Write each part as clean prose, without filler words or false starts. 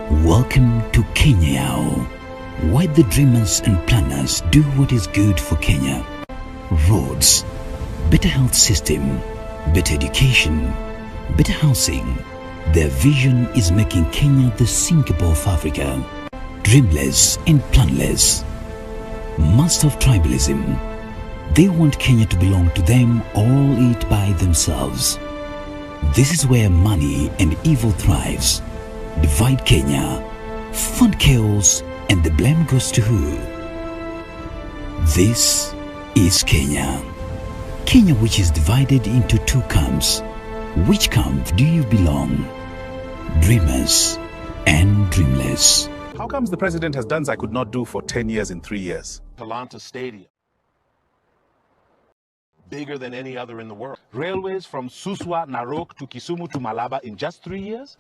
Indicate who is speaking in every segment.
Speaker 1: Welcome to Kenya, where the dreamers and planners do what is good for Kenya. Roads, better health system, better education, better housing. Their vision is making Kenya the Singapore of Africa. Dreamless and planless. Master of tribalism. They want Kenya to belong to them, all it by themselves. This is where money and evil thrives. Divide Kenya, fund chaos, and the blame goes to who? This is Kenya. Kenya which is divided into two camps. Which camp do you belong? Dreamers and Dreamless.
Speaker 2: How comes the president has done I could not do for 10 years in 3 years?
Speaker 3: Talanta Stadium. Bigger than any other in the world. Railways from Suswa, Narok to Kisumu to Malaba in just 3 years?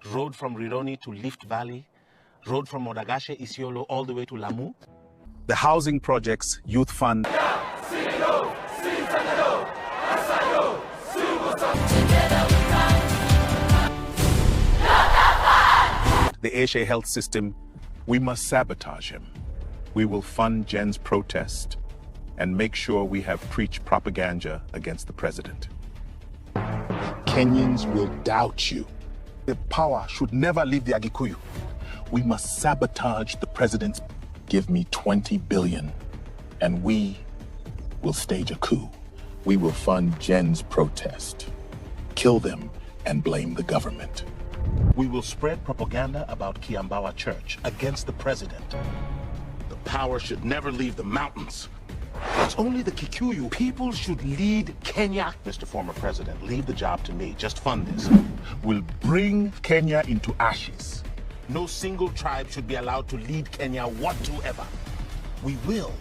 Speaker 3: Road from Rironi to Lift Valley, road from Modagashe, Isiolo, all the way to Lamu.
Speaker 2: The housing projects, youth fund. The Asia health system. We must sabotage him. We will fund Jen's protest and make sure we have preached propaganda against the president. Kenyans will doubt you. The power should never leave the Agikuyu. We must sabotage the president's. Give me 20 billion and we will stage a coup. We will fund Jen's protest, kill them and blame the government. We will spread propaganda about Kiambawa Church against the president. The power should never leave the mountains. It's only the Kikuyu. People should lead Kenya. Mr. Former President, leave the job to me. Just fund this. We'll bring Kenya into ashes. No single tribe should be allowed to lead Kenya whatsoever. We will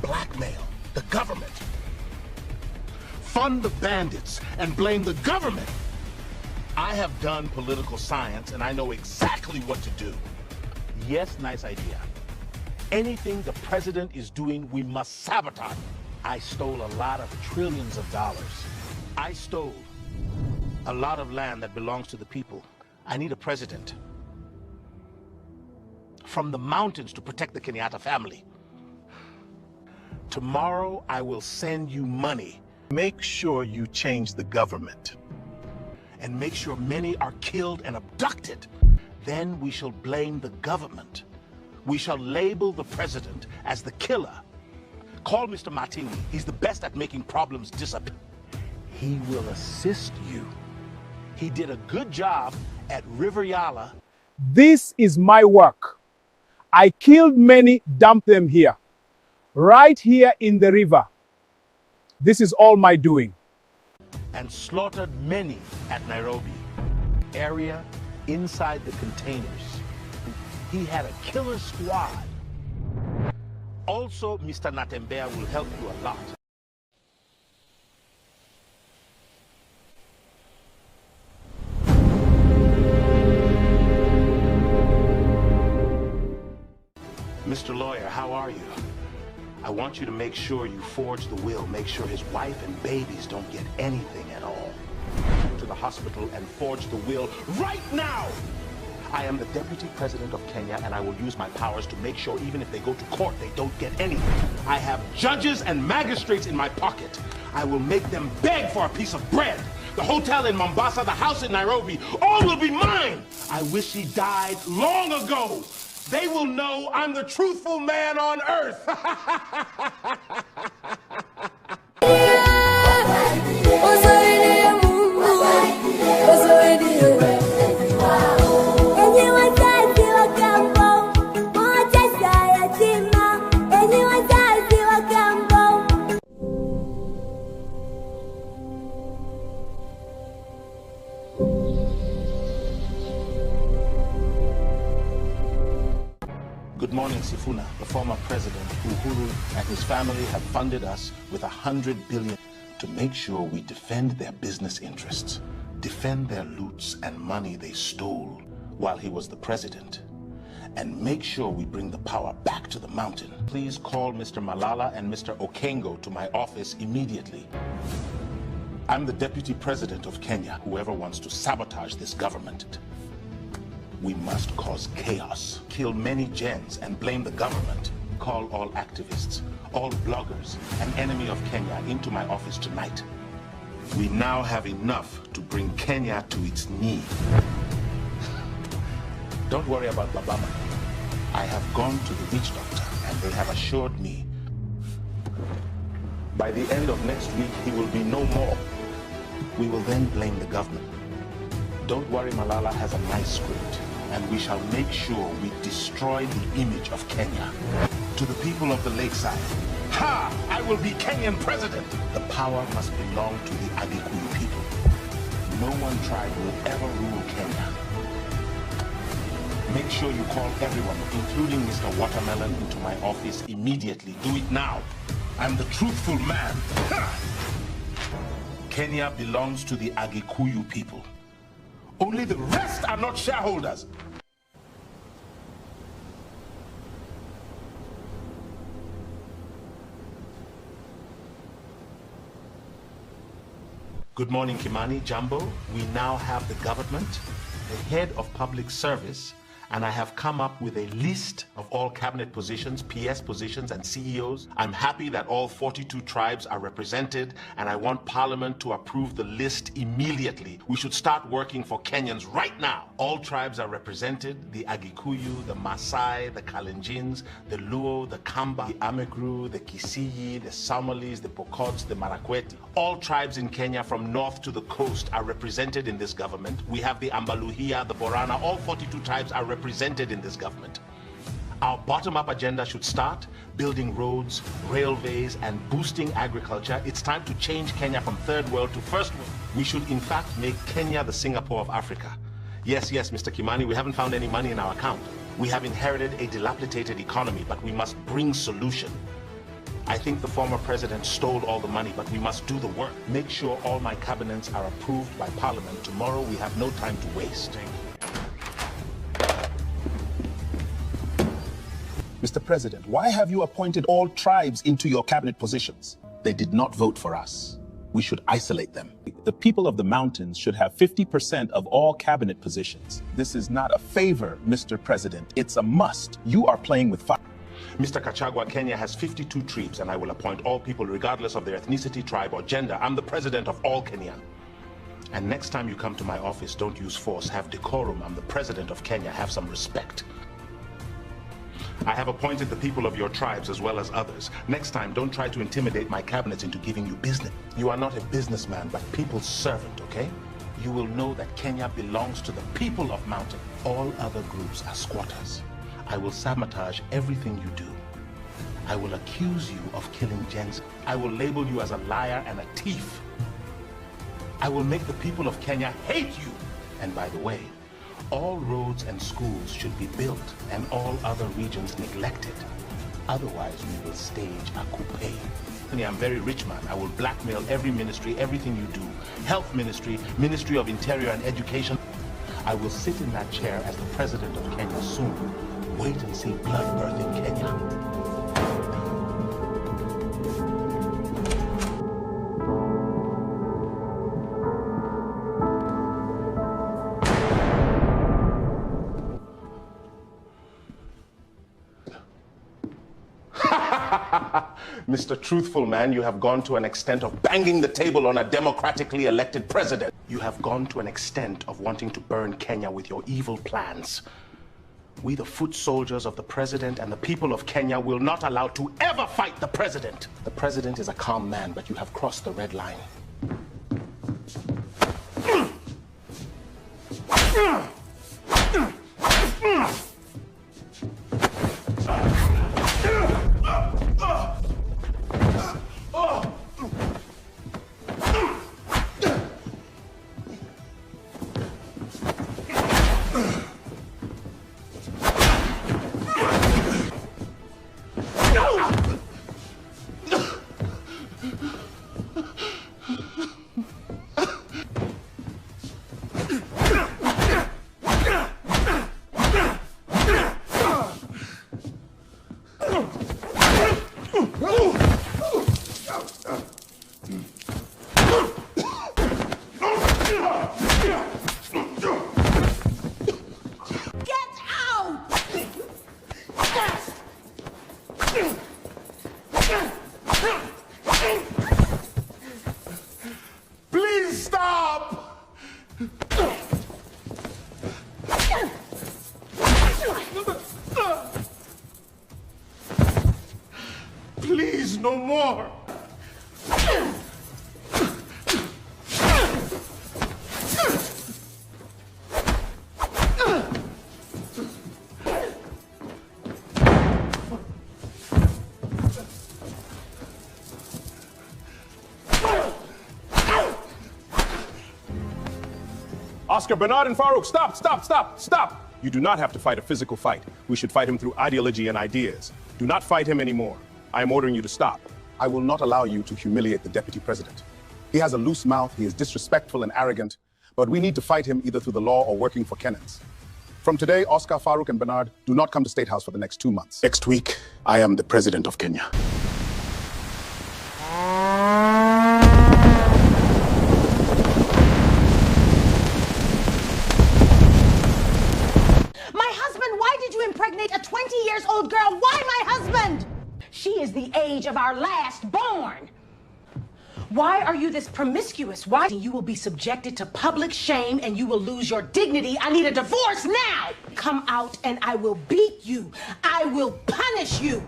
Speaker 2: blackmail the government, fund the bandits, and blame the government. I have done political science and I know exactly what to do. Yes, nice idea. Anything the president is doing, we must sabotage. I stole a lot of trillions of dollars. I stole a lot of land that belongs to the people. I need a president from the mountains to protect the Kenyatta family. Tomorrow, I will send you money. Make sure you change the government and make sure many are killed and abducted. Then we shall blame the government. We shall label the president as the killer. Call Mr. Martini. He's the best at making problems disappear. He will assist you. He did a good job at River Yala.
Speaker 4: This is my work. I killed many, dumped them here. Right here in the river. This is all my doing.
Speaker 3: And slaughtered many at Nairobi. Area inside the containers. He had a killer squad. Also, Mr. Natembea will help you a lot. Mr. Lawyer, how are you? I want you to make sure you forge the will. Make sure his wife and babies don't get anything at all. Go to the hospital and forge the will right now! I am the Deputy President of Kenya and I will use my powers to make sure even if they go to court, they don't get anything. I have judges and magistrates in my pocket. I will make them beg for a piece of bread. The hotel in Mombasa, the house in Nairobi, all will be mine. I wish he died long ago. They will know I'm the truthful man on earth. Good morning, Sifuna. The former president, Uhuru, and his family have funded us with 100 billion to make sure we defend their business interests, defend their loots and money they stole while he was the president, and make sure we bring the power back to the mountain. Please call Mr. Malala and Mr. Okengo to my office immediately. I'm the deputy president of Kenya. Whoever wants to sabotage this government, we must cause chaos, kill many gens, and blame the government. Call all activists, all bloggers, an enemy of Kenya into my office tonight. We now have enough to bring Kenya to its knees. Don't worry about Babama. I have gone to the witch doctor and they have assured me by the end of next week he will be no more. We will then blame the government. Don't worry, Malala has a nice script and we shall make sure we destroy the image of Kenya. To the people of the lakeside, ha! I will be Kenyan president! The power must belong to the Agikuyu people. No one tribe will ever rule Kenya. Make sure you call everyone, including Mr. Watermelon, into my office immediately. Do it now. I'm the truthful man. Ha! Kenya belongs to the Agikuyu people. Only the rest are not shareholders. Good morning, Kimani, Jumbo. We now have the government, the head of public service, and I have come up with a list of all cabinet positions, PS positions, and CEOs. I'm happy that all 42 tribes are represented, and I want Parliament to approve the list immediately. We should start working for Kenyans right now. All tribes are represented: the Agikuyu, the Maasai, the Kalenjins, the Luo, the Kamba, the Amekru, the Kisiyi, the Somalis, the Pokots, the Marakweti. All tribes in Kenya from north to the coast are represented in this government. We have the Ambaluhia, the Borana, all 42 tribes are represented in this government. Our bottom-up agenda should start building roads, railways, and boosting agriculture. It's time to change Kenya from third world to first world. We should in fact make Kenya the Singapore of Africa. Yes, Mr. Kimani, we haven't found any money in our account. We have inherited a dilapidated economy, but we must bring solution. I think the former president stole all the money, but we must do the work. Make sure all my cabinets are approved by Parliament. Tomorrow we have no time to waste.
Speaker 2: Mr. President, why have you appointed all tribes into your cabinet positions? They did not vote for us. We should isolate them. The people of the mountains should have 50% of all cabinet positions. This is not a favor, Mr. President. It's a must. You are playing with fire.
Speaker 3: Mr. Kachagwa, Kenya has 52 tribes, and I will appoint all people regardless of their ethnicity, tribe, or gender. I'm the president of all Kenyan. And next time you come to my office, don't use force. Have decorum. I'm the president of Kenya. Have some respect. I have appointed the people of your tribes as well as others. Next time, don't try to intimidate my cabinets into giving you business. You are not a businessman, but people's servant, okay? You will know that Kenya belongs to the people of mountain. All other groups are squatters. I will sabotage everything you do. I will accuse you of killing gens. I will label you as a liar and a thief. I will make the people of Kenya hate you. And by the way, all roads and schools should be built and all other regions neglected. Otherwise, we will stage a coup. I'm very rich, man. I will blackmail every ministry, everything you do. Health ministry, Ministry of Interior and Education. I will sit in that chair as the president of Kenya soon. Wait and see blood birth in Kenya. Mr. Truthful Man, you have gone to an extent of banging the table on a democratically elected president. You have gone to an extent of wanting to burn Kenya with your evil plans. We, the foot soldiers of the president and the people of Kenya, will not allow to ever fight the president. The president is a calm man, but you have crossed the red line.
Speaker 5: Get out!
Speaker 3: Please stop! Please, no more!
Speaker 4: Oscar, Bernard, and Farouk, stop, stop, stop, stop! You do not have to fight a physical fight. We should fight him through ideology and ideas. Do not fight him anymore. I am ordering you to stop.
Speaker 2: I will not allow you to humiliate the deputy president. He has a loose mouth, he is disrespectful and arrogant, but we need to fight him either through the law or working for Kenyans. From today, Oscar, Farouk, and Bernard do not come to State House for the next 2 months.
Speaker 3: Next week, I am the president of Kenya.
Speaker 5: My husband, why did you impregnate a 20-year-old girl? Why my husband? She is the age of our last born. Why are you this promiscuous? Why? You will be subjected to public shame and you will lose your dignity. I need a divorce now. Come out and I will beat you. I will punish you.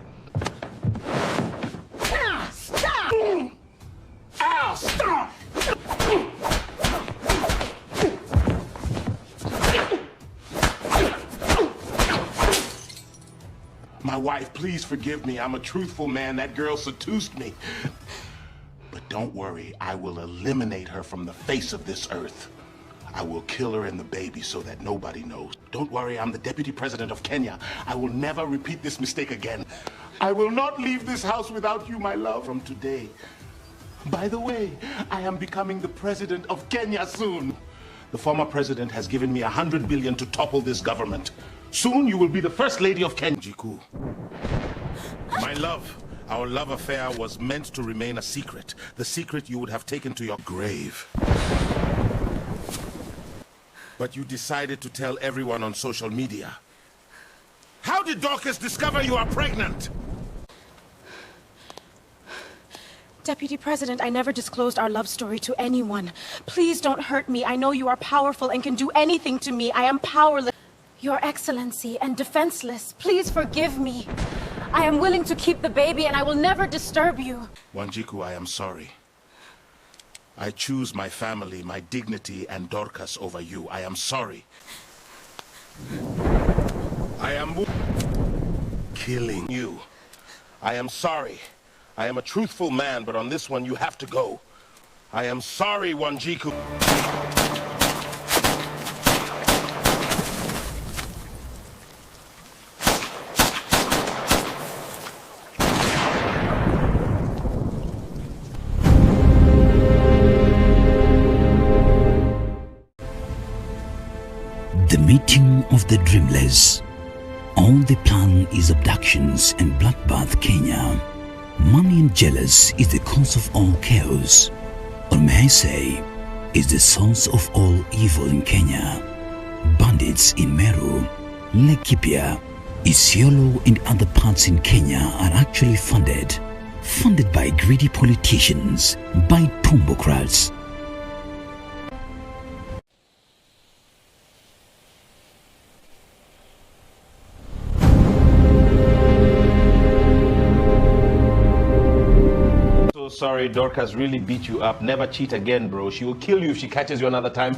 Speaker 5: Ah, stop!
Speaker 3: Ow, stop! My wife, please forgive me. I'm a truthful man. That girl seduced me. But don't worry, I will eliminate her from the face of this earth. I will kill her and the baby so that nobody knows. Don't worry, I'm the deputy president of Kenya. I will never repeat this mistake again. I will not leave this house without you, my love, from today. By the way, I am becoming the president of Kenya soon. The former president has given me 100 billion to topple this government. Soon you will be the first lady of Kenya. Jiku. My love, our love affair was meant to remain a secret. The secret you would have taken to your grave. But you decided to tell everyone on social media. How did Dorcas discover you are pregnant?
Speaker 6: Deputy President, I never disclosed our love story to anyone. Please don't hurt me. I know you are powerful and can do anything to me. I am powerless. Your Excellency and defenseless, please forgive me. I am willing to keep the baby and I will never disturb you.
Speaker 3: Wanjiku, I am sorry. I choose my family, my dignity, and Dorcas over you. I am sorry. I am killing you. I am sorry. I am a truthful man, but on this one you have to go. I am sorry, Wanjiku.
Speaker 1: The meeting of the dreamless. All they plan is abductions and bloodbath Kenya. Money and jealous is the cause of all chaos. Or may I say, is the source of all evil in Kenya. Bandits in Meru, Laikipia, Isiolo and other parts in Kenya are actually funded by greedy politicians, by pumbocrats.
Speaker 3: Sorry, Dorcas really beat you up. Never cheat again, bro. She will kill you if she catches you another time.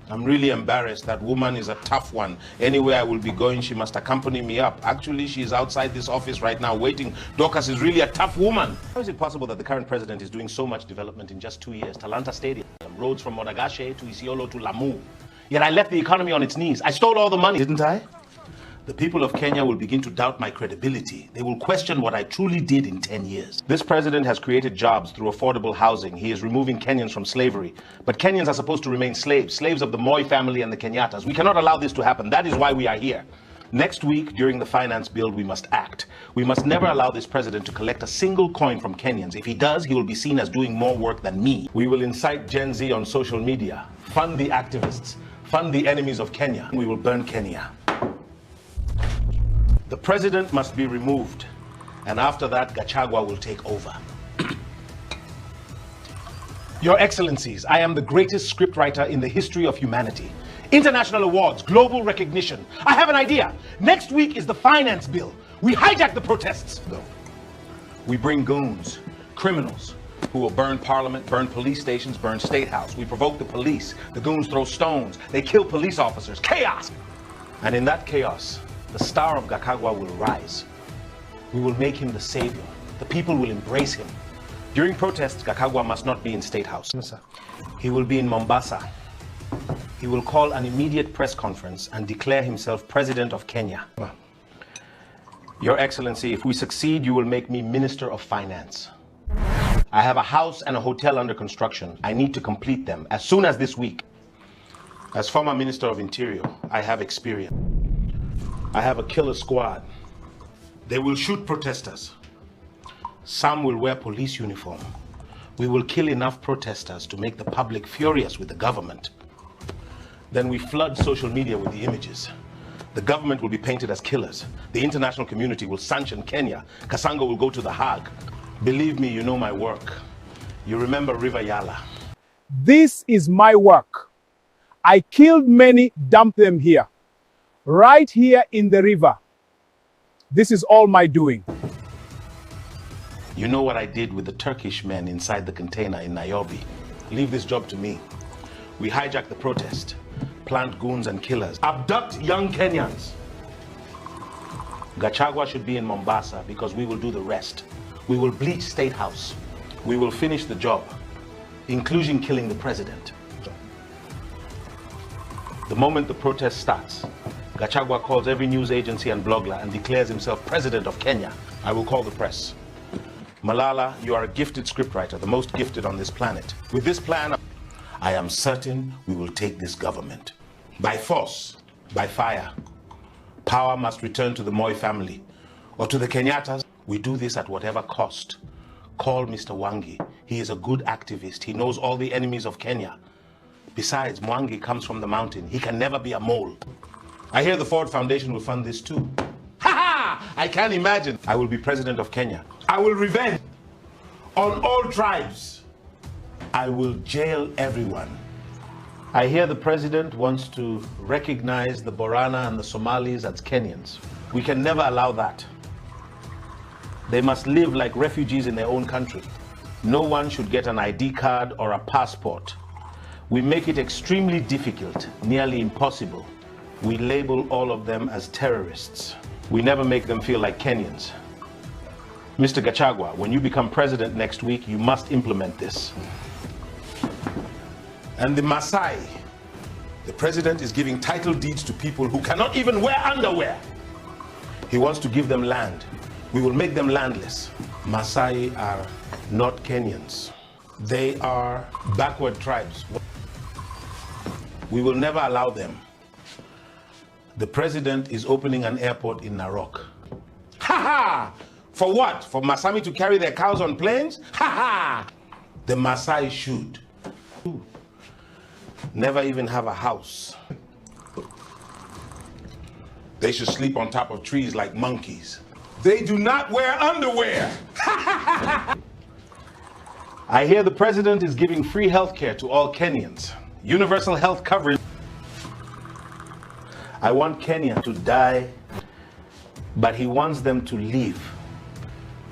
Speaker 3: I'm really embarrassed. That woman is a tough one. Anywhere I will be going, she must accompany me up. Actually, she is outside this office right now waiting. Dorcas is really a tough woman. How is it possible that the current president is doing so much development in just 2 years? Talanta Stadium, roads from Modagashe to Isiolo to Lamu. Yet I left the economy on its knees. I stole all the money, didn't I? The people of Kenya will begin to doubt my credibility. They will question what I truly did in 10 years. This president has created jobs through affordable housing. He is removing Kenyans from slavery. But Kenyans are supposed to remain slaves of the Moi family and the Kenyatas. We cannot allow this to happen. That is why we are here. Next week, during the finance bill, we must act. We must never allow this president to collect a single coin from Kenyans. If he does, he will be seen as doing more work than me. We will incite Gen Z on social media, fund the activists, fund the enemies of Kenya. We will burn Kenya. The president must be removed, and after that, Gachagua will take over. Your Excellencies, I am the greatest scriptwriter in the history of humanity. International awards, global recognition. I have an idea. Next week is the finance bill. We hijack the protests. We bring goons, criminals, who will burn parliament, burn police stations, burn state house. We provoke the police. The goons throw stones. They kill police officers. Chaos! And in that chaos, the star of Gachagua will rise. We will make him the savior. The people will embrace him. During protests, Gachagua must not be in State House. He will be in Mombasa. He will call an immediate press conference and declare himself President of Kenya. Your Excellency, if we succeed, you will make me Minister of Finance. I have a house and a hotel under construction. I need to complete them as soon as this week. As former Minister of Interior, I have experience. I have a killer squad. They will shoot protesters. Some will wear police uniform. We will kill enough protesters to make the public furious with the government. Then we flood social media with the images. The government will be painted as killers. The international community will sanction Kenya. Kasanga will go to The Hague. Believe me, you know my work. You remember River Yala.
Speaker 4: This is my work. I killed many, dumped them here. Right here in the river. This is all my doing.
Speaker 3: You know what I did with the Turkish men inside the container in Nairobi. Leave this job to me. We hijack the protest, plant goons and killers, abduct young Kenyans. Gachagua should be in Mombasa because we will do the rest. We will bleach State House. We will finish the job, including killing the president. The moment the protest starts, Gachagua calls every news agency and blogger and declares himself President of Kenya. I will call the press. Malala, you are a gifted scriptwriter, the most gifted on this planet. With this plan, I am certain we will take this government. By force, by fire. Power must return to the Moi family or to the Kenyattas. We do this at whatever cost. Call Mr. Mwangi. He is a good activist. He knows all the enemies of Kenya. Besides, Mwangi comes from the mountain. He can never be a mole. I hear the Ford Foundation will fund this too. Ha ha! I can't imagine. I will be President of Kenya. I will revenge on all tribes. I will jail everyone. I hear the president wants to recognize the Borana and the Somalis as Kenyans. We can never allow that. They must live like refugees in their own country. No one should get an ID card or a passport. We make it extremely difficult, nearly impossible. We label all of them as terrorists. We never make them feel like Kenyans. Mr. Gachagua, when you become president next week, you must implement this. And the Maasai, the president is giving title deeds to people who cannot even wear underwear. He wants to give them land. We will make them landless. Maasai are not Kenyans. They are backward tribes. We will never allow them. The president is opening an airport in Narok. Ha ha! For what? For Masami to carry their cows on planes? Ha ha! The Maasai should never even have a house. They should sleep on top of trees like monkeys. They do not wear underwear. I hear the president is giving free health care to all Kenyans. Universal health coverage. I want Kenya to die, but he wants them to live.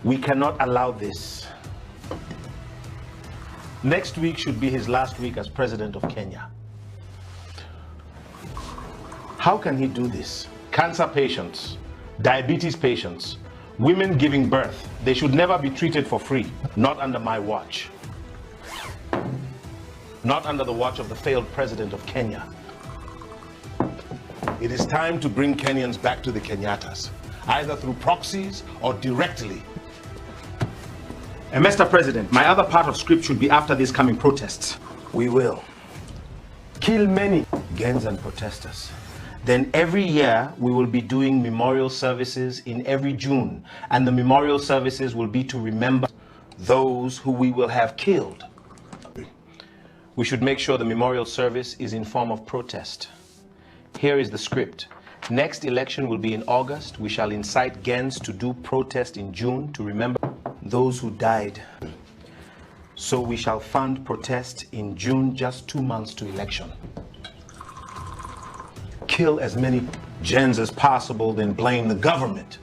Speaker 3: We cannot allow this. Next week should be his last week as president of Kenya. How can he do this? Cancer patients, diabetes patients, women giving birth, they should never be treated for free. Not under my watch. Not under the watch of the failed president of Kenya. It is time to bring Kenyans back to the Kenyattas, either through proxies or directly. And Mr. President, my other part of script should be after these coming protests. We will kill many gangs and protesters Then every year we will be doing memorial services in every June, and the memorial services will be to remember those who we will have killed. We should make sure the memorial service is in form of protest. Here is the script. Next election will be in August. We shall incite Gens to do protest in June to remember those who died. So we shall fund protest in June, just 2 months to election. Kill as many gens as possible, then blame the government.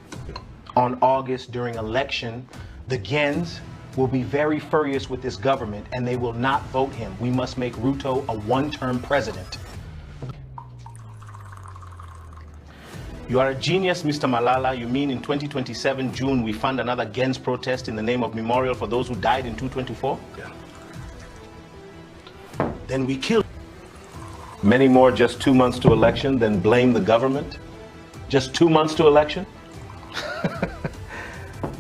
Speaker 3: On August, during election, the gens will be very furious with this government and they will not vote him. We must make Ruto a one-term president. You are a genius, Mr. Malala. You mean in 2027 June we fund another Gens protest in the name of memorial for those who died in 224?
Speaker 2: Yeah.
Speaker 3: Then we kill many more just 2 months to election, then blame the government? Just 2 months to election?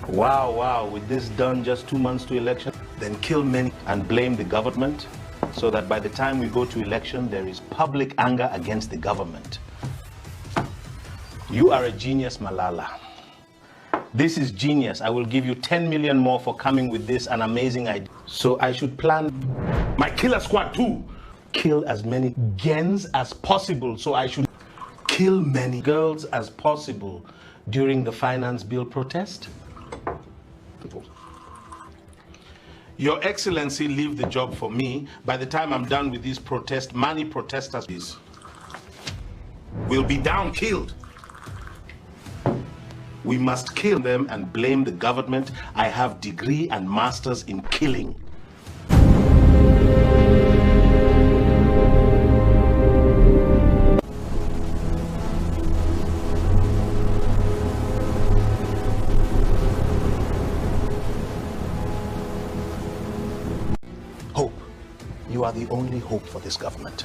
Speaker 3: Wow, with this done just 2 months to election, then kill many and blame the government, so that by the time we go to election, there is public anger against the government. You are a genius, Malala. This is genius. I will give you 10 million more for coming with this an amazing idea. So I should plan my killer squad too. Kill as many gens as possible. So I should kill many girls as possible during the finance bill protest. Your Excellency, leave the job for me. By the time I'm done with these protests, many protesters will be down killed. We must kill them and blame the government. I have degree and masters in killing. Hope. You are the only hope for this government.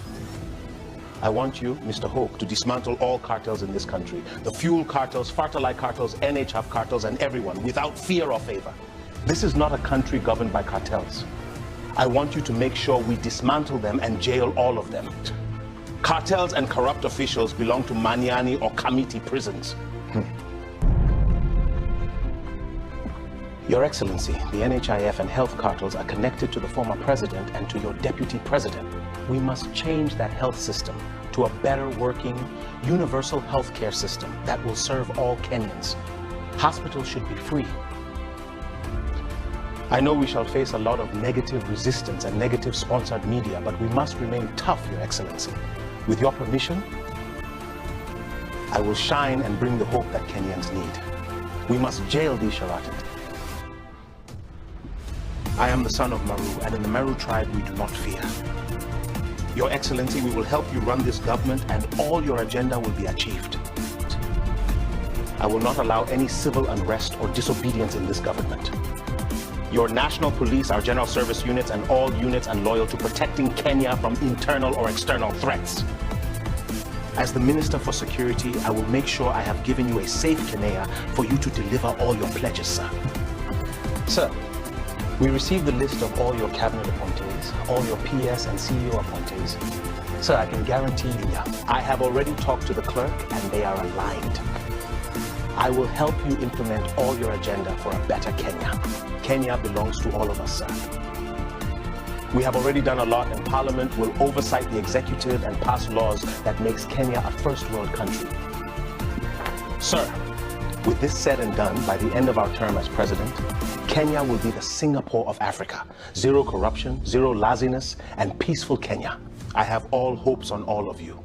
Speaker 3: I want you, Mr. Hope, to dismantle all cartels in this country. The fuel cartels, fertilizer cartels, NHF cartels, and everyone, without fear or favor. This is not a country governed by cartels. I want you to make sure we dismantle them and jail all of them. Cartels and corrupt officials belong to Maniani or Kamiti prisons. Your Excellency, the NHIF and health cartels are connected to the former president and to your deputy president. We must change that health system to a better working, universal healthcare system that will serve all Kenyans. Hospitals should be free. I know we shall face a lot of negative resistance and negative sponsored media, but we must remain tough, Your Excellency. With your permission, I will shine and bring the hope that Kenyans need. We must jail these charlatans. I am the son of Maru, and in the Meru tribe we do not fear. Your Excellency, we will help you run this government and all your agenda will be achieved. I will not allow any civil unrest or disobedience in this government. Your national police, our general service units, and all units are loyal to protecting Kenya from internal or external threats. As the Minister for Security, I will make sure I have given you a safe Kenya for you to deliver all your pledges, sir. Sir, we received the list of all your cabinet appointees, all your PS and CEO appointees. Sir, I can guarantee you, I have already talked to the clerk and they are aligned. I will help you implement all your agenda for a better Kenya. Kenya belongs to all of us, sir. We have already done a lot, and Parliament will oversight the executive and pass laws that makes Kenya a first world country. Sir, with this said and done, by the end of our term as president, Kenya will be the Singapore of Africa. Zero corruption, zero laziness, and peaceful Kenya. I have all hopes on all of you.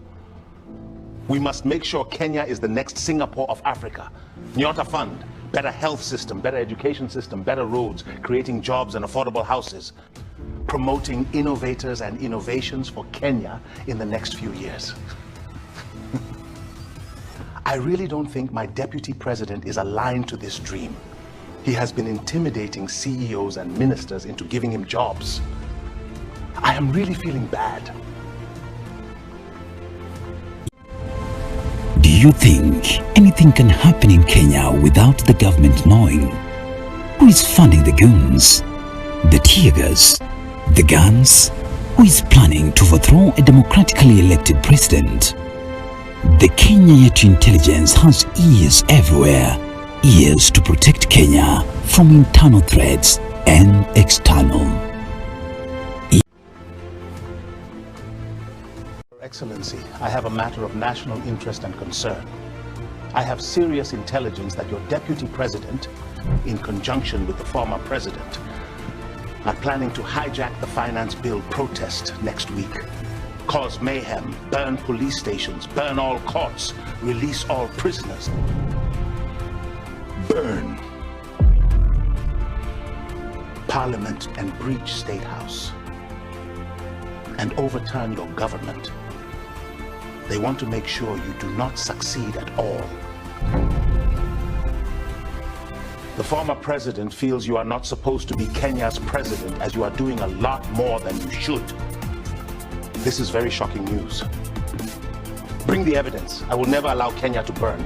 Speaker 3: We must make sure Kenya is the next Singapore of Africa. Nyota Fund, better health system, better education system, better roads, creating jobs and affordable houses, promoting innovators and innovations for Kenya in the next few years. I really don't think my deputy president is aligned to this dream. He has been intimidating CEOs and ministers into giving him jobs. I am really feeling bad.
Speaker 1: Do you think anything can happen in Kenya without the government knowing? Who is funding the goons, the tear gas, the guns? Who is planning to overthrow a democratically elected president? The Kenya Yetu intelligence has ears everywhere. Ears to protect Kenya from internal threats and external.
Speaker 3: Your Excellency, I have a matter of national interest and concern. I have serious intelligence that your deputy president, in conjunction with the former president, are planning to hijack the finance bill protest next week, cause mayhem, burn police stations, burn all courts, release all prisoners. Burn Parliament and breach State House and overturn your government. They want to make sure you do not succeed at all. The former president feels you are not supposed to be Kenya's president, as you are doing a lot more than you should. This is very shocking news. Bring the evidence. I will never allow Kenya to burn.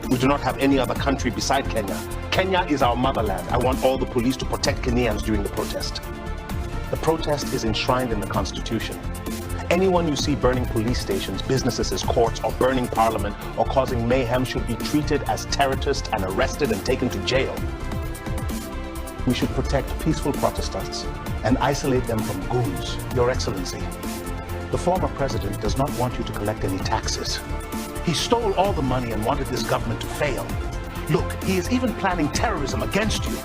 Speaker 3: We do not have any other country beside Kenya. Kenya is our motherland. I want all the police to protect Kenyans during the protest. The protest is enshrined in the Constitution. Anyone you see burning police stations, businesses, courts, or burning parliament, or causing mayhem should be treated as terrorists and arrested and taken to jail. We should protect peaceful protestants and isolate them from goons. Your Excellency, the former president does not want you to collect any taxes. He stole all the money and wanted this government to fail. Look, he is even planning terrorism against you.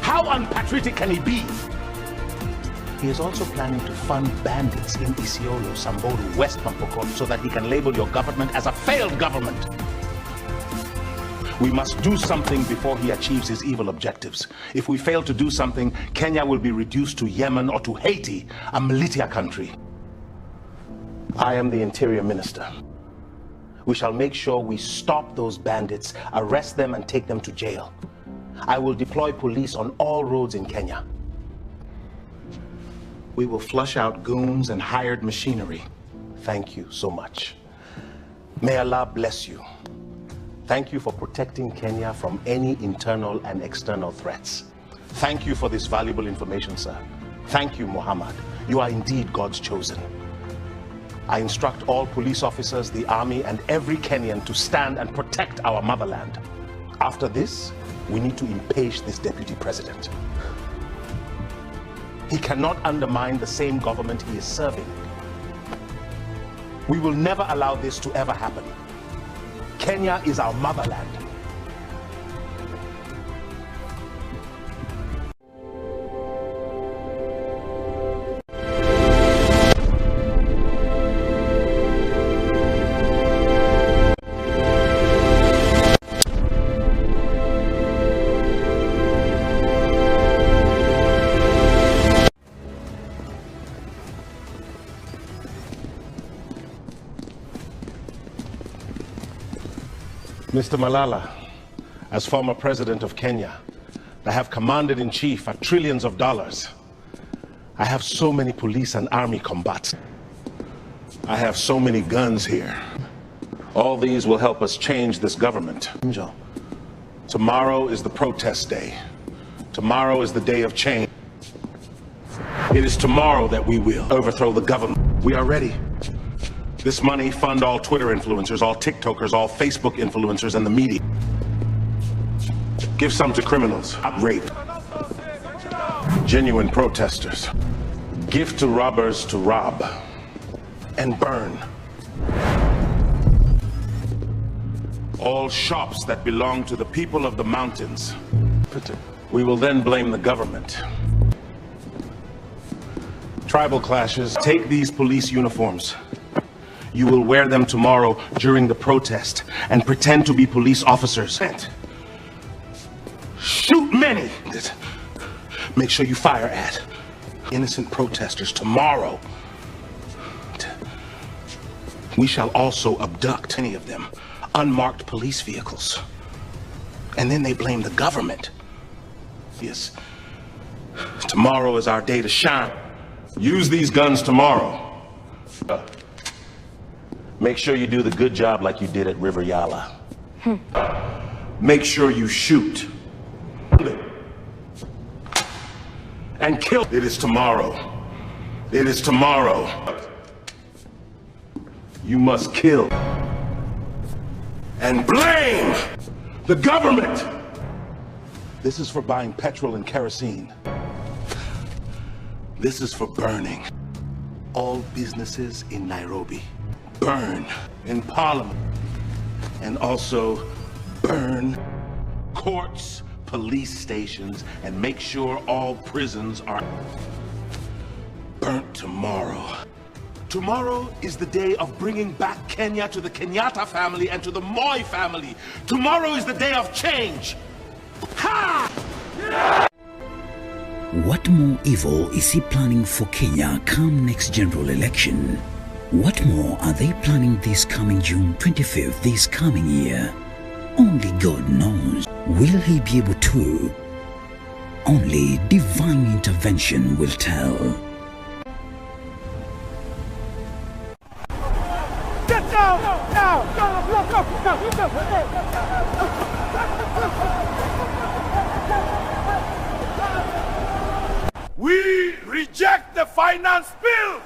Speaker 3: How unpatriotic can he be? He is also planning to fund bandits in Isiolo, Samburu, West Pampokot, so that he can label your government as a failed government. We must do something before he achieves his evil objectives. If we fail to do something, Kenya will be reduced to Yemen or to Haiti, a militia country. I am the Interior Minister. We shall make sure we stop those bandits, arrest them, and take them to jail. I will deploy police on all roads in Kenya. We will flush out goons and hired machinery. Thank you so much. May Allah bless you. Thank you for protecting Kenya from any internal and external threats. Thank you for this valuable information, sir. Thank you, Muhammad. You are indeed God's chosen. I instruct all police officers, the army, and every Kenyan to stand and protect our motherland. After this, we need to impeach this deputy president. He cannot undermine the same government he is serving. We will never allow this to ever happen. Kenya is our motherland. Mr. Malala, as former president of Kenya, I have commanded in chief at trillions of dollars. I have so many police and army combatants. I have so many guns here. All these will help us change this government. Tomorrow is the protest day. Tomorrow is the day of change. It is tomorrow that we will overthrow the government. We are ready. This money fund all Twitter influencers, all TikTokers, all Facebook influencers, and the media. Give some to criminals, rape, genuine protesters. Give to robbers to rob and burn. All shops that belong to the people of the mountains. We will then blame the government. Tribal clashes. Take these police uniforms. You will wear them tomorrow during the protest and pretend to be police officers. Shoot many. Make sure you fire at innocent protesters tomorrow. We shall also abduct any of them, unmarked police vehicles. And then they blame the government. Yes. Tomorrow is our day to shine. Use these guns tomorrow. Make sure you do the good job like you did at River Yala. Make sure you shoot. And kill. It is tomorrow. It is tomorrow. You must kill and blame the government. This is for buying petrol and kerosene. This is for burning all businesses in Nairobi. Burn in Parliament. And also burn courts, police stations, and make sure all prisons are burnt tomorrow. Tomorrow is the day of bringing back Kenya to the Kenyatta family and to the Moi family. Tomorrow is the day of change. Ha!
Speaker 1: What more evil is he planning for Kenya come next general election? What more are they planning this coming June 25th this coming year? Only God knows. Will he be able to? Only divine intervention will tell.
Speaker 4: Get down! Now! We reject the finance bill!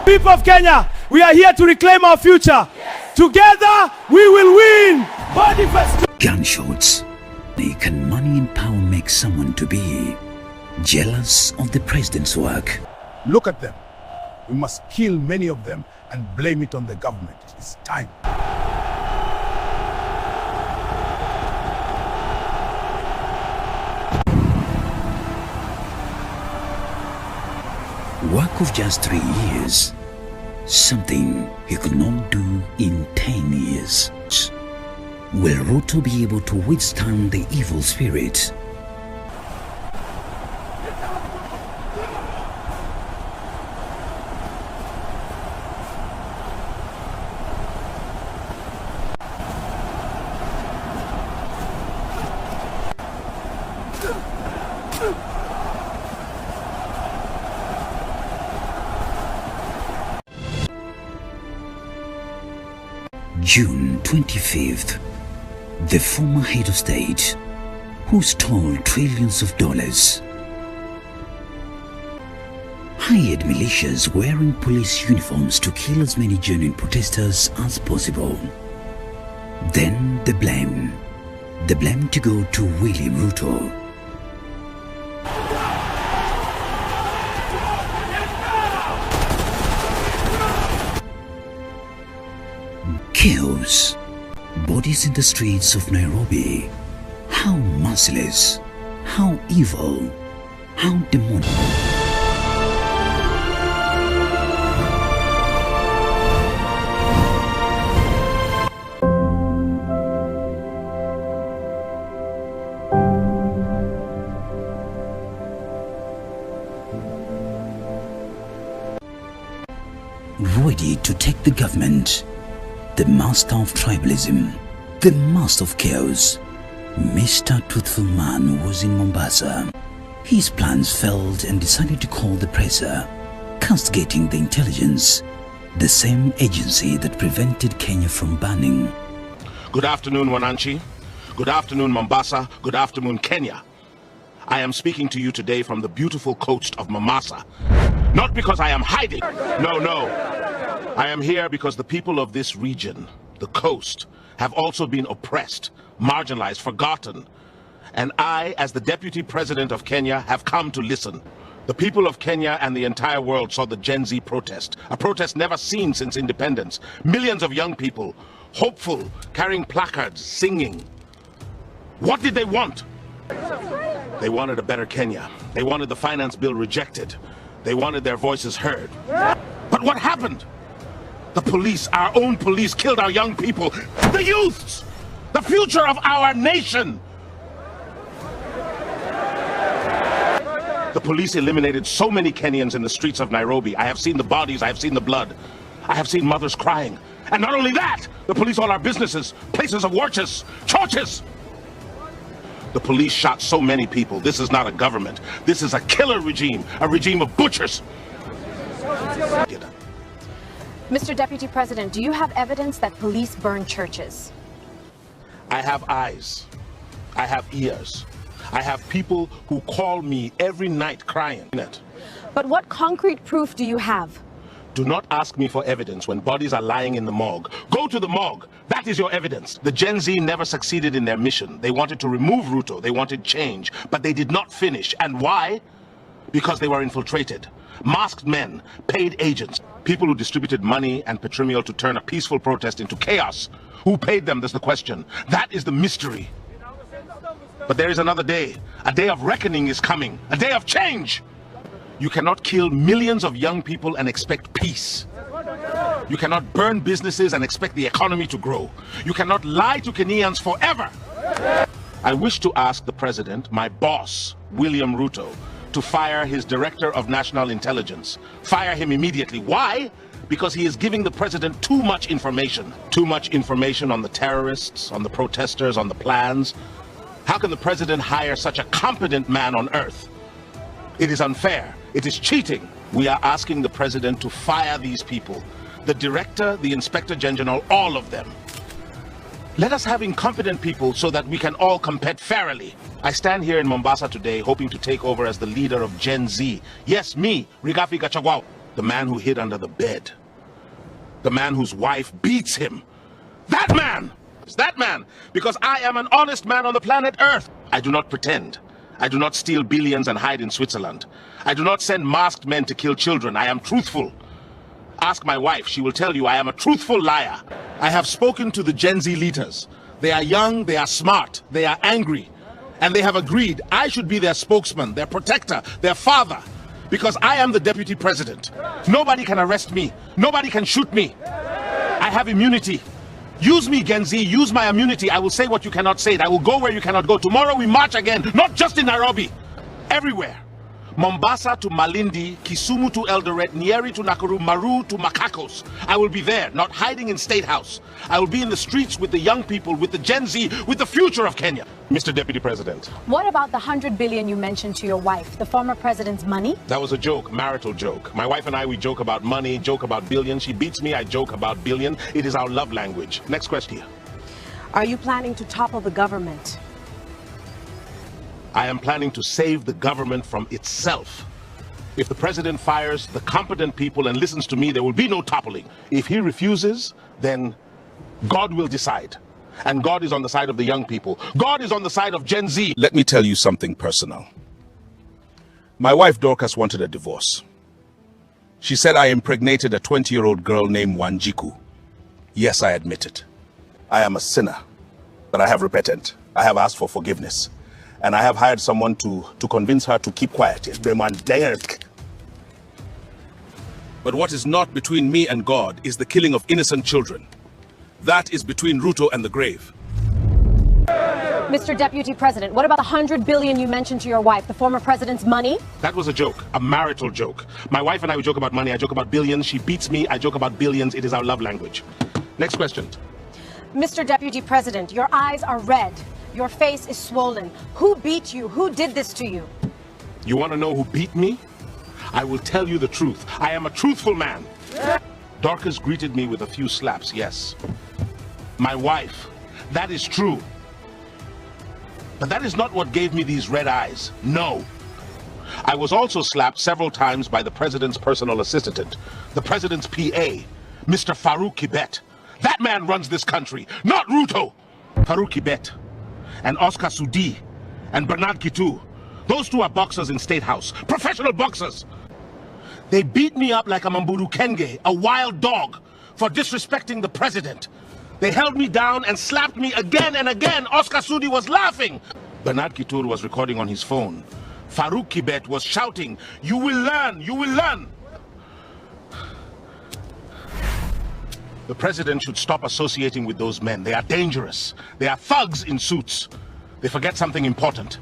Speaker 4: People of Kenya, we are here to reclaim our future. Yes. Together, we will win!
Speaker 1: Gunshots. Can money and power make someone to be jealous of the president's work?
Speaker 4: Look at them. We must kill many of them and blame it on the government. It's time.
Speaker 1: Work of just 3 years. Something he could not do in 10 years. Will Ruto be able to withstand the evil spirit? June 25th, the former head of state, who stole trillions of dollars, hired militias wearing police uniforms to kill as many genuine protesters as possible. Then the blame to go to William Ruto. Chaos. Bodies in the streets of Nairobi. How merciless, how evil, how demonic. Ready to take the government. The master of tribalism, the master of chaos, Mr. Truthful Man was in Mombasa. His plans failed and decided to call the presser, castigating the intelligence, the same agency that prevented Kenya from burning.
Speaker 3: Good afternoon, Wananchi. Good afternoon, Mombasa. Good afternoon, Kenya. I am speaking to you today from the beautiful coast of Mombasa. Not because I am hiding. No. I am here because the people of this region, the coast, have also been oppressed, marginalized, forgotten. And I, as the Deputy President of Kenya, have come to listen. The people of Kenya and the entire world saw the Gen Z protest, a protest never seen since independence. Millions of young people, hopeful, carrying placards, singing. What did they want? They wanted a better Kenya. They wanted the finance bill rejected. They wanted their voices heard. But what happened? The police, our own police, killed our young people, the youths, the future of our nation. The police eliminated so many Kenyans in the streets of Nairobi. I have seen the bodies, I have seen the blood. I have seen mothers crying. And not only that, the police all our businesses, places of worship, churches. The police shot so many people. This is not a government. This is a killer regime, a regime of butchers.
Speaker 6: Mr. Deputy President, do you have evidence that police burn churches?
Speaker 3: I have eyes. I have ears. I have people who call me every night crying.
Speaker 6: But what concrete proof do you have?
Speaker 3: Do not ask me for evidence when bodies are lying in the morgue. Go to the morgue. That is your evidence. The Gen Z never succeeded in their mission. They wanted to remove Ruto. They wanted change. But they did not finish. And why? Because they were infiltrated. Masked men, paid agents, people who distributed money and patrimonial to turn a peaceful protest into chaos. Who paid them? That's the question. That is the mystery. But there is another day. A day of reckoning is coming. A day of change. You cannot kill millions of young people and expect peace. You cannot burn businesses and expect the economy to grow. You cannot lie to Kenyans forever. I wish to ask the president, my boss, William Ruto, to fire his director of national intelligence. Fire him immediately. Why? Because he is giving the president too much information. Too much information on the terrorists, on the protesters, on the plans. How can the president hire such a competent man on earth? It is unfair. It is cheating. We are asking the president to fire these people. The director, the inspector general, all of them. Let us have incompetent people so that we can all compete fairly. I stand here in Mombasa today hoping to take over as the leader of Gen Z. Yes, me, Rigathi Gachagua, the man who hid under the bed. The man whose wife beats him. That man! It's that man! Because I am an honest man on the planet Earth. I do not pretend. I do not steal billions and hide in Switzerland. I do not send masked men to kill children. I am truthful. Ask my wife. She will tell you I am a truthful liar. I have spoken to the Gen Z leaders. They are young, they are smart, they are angry. And they have agreed I should be their spokesman, their protector, their father. Because I am the deputy president. Nobody can arrest me. Nobody can shoot me. I have immunity. Use me, Gen Z. Use my immunity. I will say what you cannot say. I will go where you cannot go. Tomorrow we march again. Not just in Nairobi. Everywhere. Mombasa to Malindi, Kisumu to Eldoret, Nyeri to Nakuru, Maru to Makakos. I will be there, not hiding in State House. I will be in the streets with the young people, with the Gen Z, with the future of Kenya. Mr. Deputy President.
Speaker 6: What about the 100 billion you mentioned to your wife, the former president's money?
Speaker 3: That was a joke, marital joke. My wife and I, we joke about money, joke about billion. She beats me, I joke about billion. It is our love language. Next question.
Speaker 6: Are you planning to topple the government?
Speaker 3: I am planning to save the government from itself. If the president fires the competent people and listens to me, there will be no toppling. If he refuses, then God will decide. And God is on the side of the young people. God is on the side of Gen Z. Let me tell you something personal. My wife Dorcas wanted a divorce. She said I impregnated a 20-year-old girl named Wanjiku. Yes, I admit it. I am a sinner, but I have repented. I have asked for forgiveness. And I have hired someone to convince her to keep quiet. But what is not between me and God is the killing of innocent children. That is between Ruto and the grave.
Speaker 6: Mr. Deputy President, what about the 100 billion you mentioned to your wife, the former president's money?
Speaker 3: That was a joke, a marital joke. My wife and I, we joke about money. I joke about billions. She beats me. I joke about billions. It is our love language. Next question.
Speaker 6: Mr. Deputy President, your eyes are red. Your face is swollen. Who beat you? Who did this to you?
Speaker 3: You want to know who beat me? I will tell you the truth. I am a truthful man. Dorcas greeted me with a few slaps, yes. My wife, that is true. But that is not what gave me these red eyes. No. I was also slapped several times by the president's personal assistant, the president's PA, Mr. Farouk Kibet. That man runs this country, not Ruto. Farouk Kibet and Oscar Sudi and Bernard Kitu. Those two are boxers in State House, professional boxers. They beat me up like a Mamburu Kenge, a wild dog, for disrespecting the president. They held me down and slapped me again and again. Oscar Sudi was laughing. Bernard Kitur was recording on his phone. Farouk Kibet was shouting, "You will learn, you will learn." The president should stop associating with those men. They are dangerous. They are thugs in suits. They forget something important.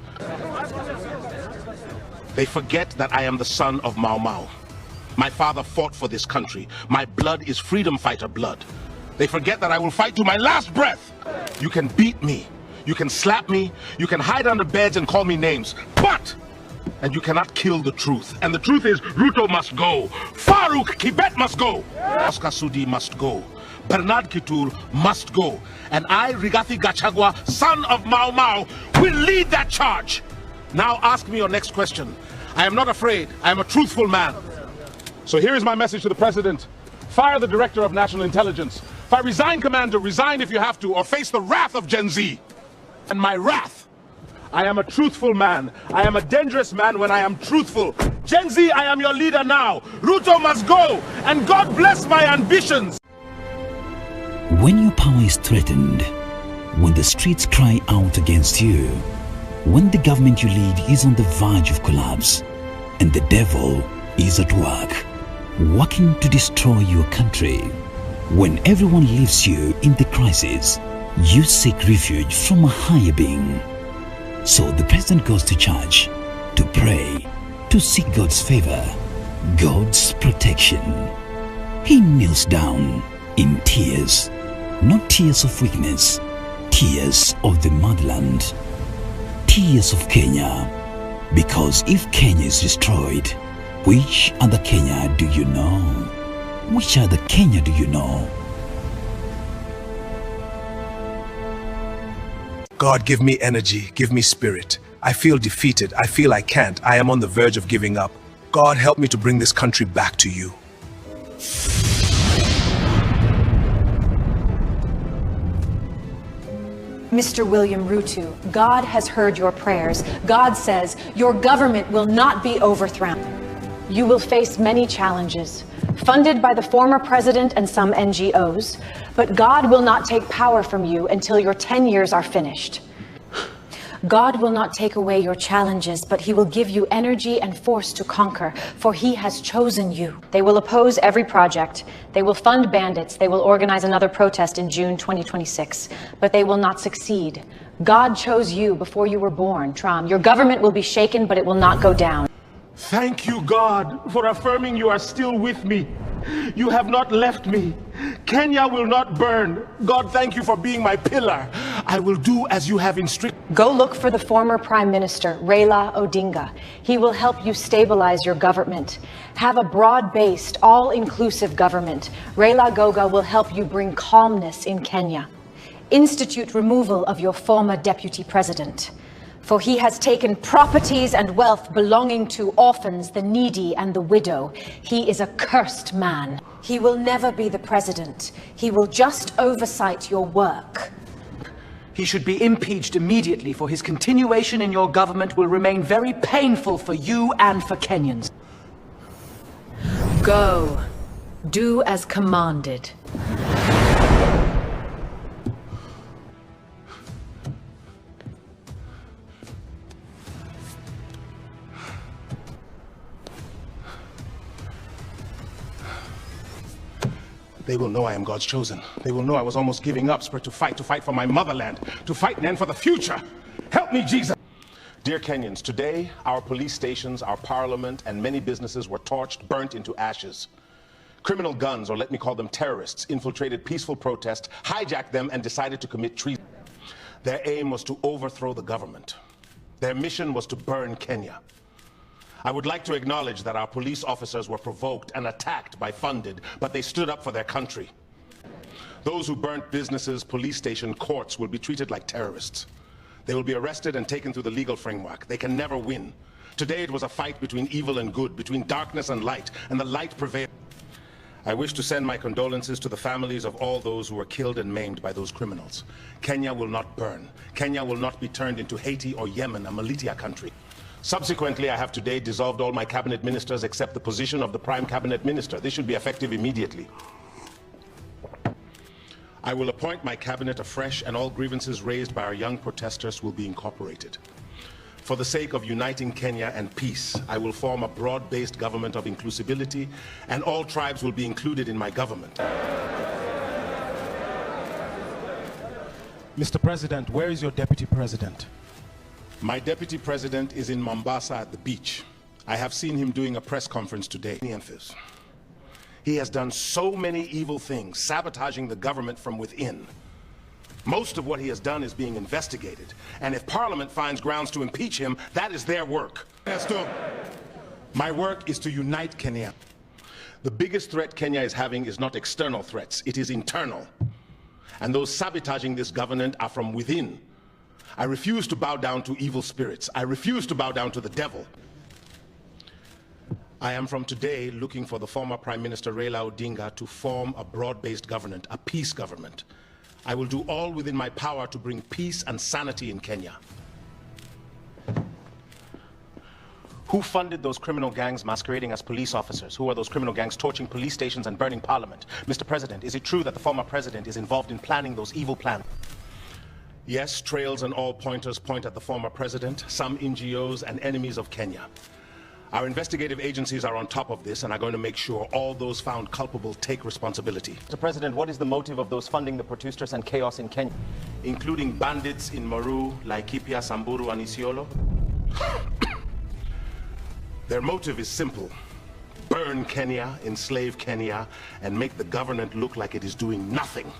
Speaker 3: They forget that I am the son of Mau Mau. My father fought for this country. My blood is freedom fighter blood. They forget that I will fight to my last breath. You can beat me. You can slap me. You can hide under beds and call me names. And you cannot kill the truth. And the truth is, Ruto must go. Farouk Kibet must go. Oscar Sudi must go. Bernard Kitur must go. And I, Rigathi Gachagua, son of Mau Mau, will lead that charge. Now ask me your next question. I am not afraid. I am a truthful man. So here is my message to the president. Fire the director of national intelligence. If I resign, Commander, resign if you have to, or face the wrath of Gen Z. And my wrath. I am a truthful man. I am a dangerous man when I am truthful. Gen Z, I am your leader now. Ruto must go, and God bless my ambitions.
Speaker 1: When your power is threatened, when the streets cry out against you, when the government you lead is on the verge of collapse, and the devil is at work, working to destroy your country, when everyone leaves you in the crisis, you seek refuge from a higher being. So the president goes to church to pray, to seek God's favor, God's protection. He kneels down in tears, not tears of weakness, tears of the motherland, tears of Kenya. Because if Kenya is destroyed, which other Kenya do you know? Which other Kenya do you know?
Speaker 7: God, give me energy, give me spirit. I feel defeated. I feel I can't. I am on the verge of giving up. God, help me to bring this country back to you.
Speaker 5: Mr. William Ruto, God has heard your prayers. God says your government will not be overthrown. You will face many challenges, funded by the former president and some NGOs, but God will not take power from you until your 10 years are finished. God will not take away your challenges, but he will give you energy and force to conquer, for he has chosen you. They will oppose every project. They will fund bandits. They will organize another protest in June 2026, but they will not succeed. God chose you before you were born, Tram. Your government will be shaken, but it will not go down.
Speaker 3: Thank you, God, for affirming you are still with me. You have not left me. Kenya will not burn. God, thank you for being my pillar. I will do as you have instructed.
Speaker 5: Go look for the former Prime Minister, Raila Odinga. He will help you stabilize your government. Have a broad-based, all-inclusive government. Raila Goga will help you bring calmness in Kenya. Institute removal of your former deputy president. For he has taken properties and wealth belonging to orphans, the needy, and the widow. He is a cursed man. He will never be the president. He will just oversight your work.
Speaker 8: He should be impeached immediately, for his continuation in your government will remain very painful for you and for Kenyans.
Speaker 5: Go. Do as commanded.
Speaker 3: They will know I am God's chosen. They will know I was almost giving up, to fight for my motherland, to fight and for the future. Help me, Jesus. Dear Kenyans, today our police stations, our parliament, and many businesses were torched, burnt into ashes. Criminal guns, or let me call them terrorists, infiltrated peaceful protest, hijacked them, and decided to commit treason. Their aim was to overthrow the government. Their mission was to burn Kenya. I would like to acknowledge that our police officers were provoked and attacked by funded, but they stood up for their country. Those who burnt businesses, police station, courts will be treated like terrorists. They will be arrested and taken through the legal framework. They can never win. Today it was a fight between evil and good, between darkness and light, and the light prevailed. I wish to send my condolences to the families of all those who were killed and maimed by those criminals. Kenya will not burn. Kenya will not be turned into Haiti or Yemen, a militia country. Subsequently, I have today dissolved all my cabinet ministers except the position of the prime cabinet minister. This should be effective immediately. I will appoint my cabinet afresh, and all grievances raised by our young protesters will be incorporated. For the sake of uniting Kenya and peace, I will form a broad-based government of inclusivity, and all tribes will be included in my government.
Speaker 9: Mr. President, where is your deputy president?
Speaker 3: My deputy president is in Mombasa at the beach. I have seen him doing a press conference today. He has done so many evil things, sabotaging the government from within. Most of what he has done is being investigated, and if Parliament finds grounds to impeach him, that is their work. My work is to unite Kenya. The biggest threat Kenya is having is not external threats, it is internal. And those sabotaging this government are from within. I refuse to bow down to evil spirits. I refuse to bow down to the devil. I am from today looking for the former Prime Minister Raila Odinga to form a broad-based government, a peace government. I will do all within my power to bring peace and sanity in Kenya. Who funded those criminal gangs masquerading as police officers? Who are those criminal gangs torching police stations and burning parliament? Mr. President, is it true that the former president is involved in planning those evil plans? Yes, trails and all pointers point at the former president, some NGOs and enemies of Kenya. Our investigative agencies are on top of this and are going to make sure all those found culpable take responsibility.
Speaker 10: Mr. President, what is the motive of those funding the protesters and chaos in Kenya?
Speaker 3: Including bandits in Maru, Laikipia, Samburu, and Isiolo. Their motive is simple. Burn Kenya, enslave Kenya, and make the government look like it is doing nothing.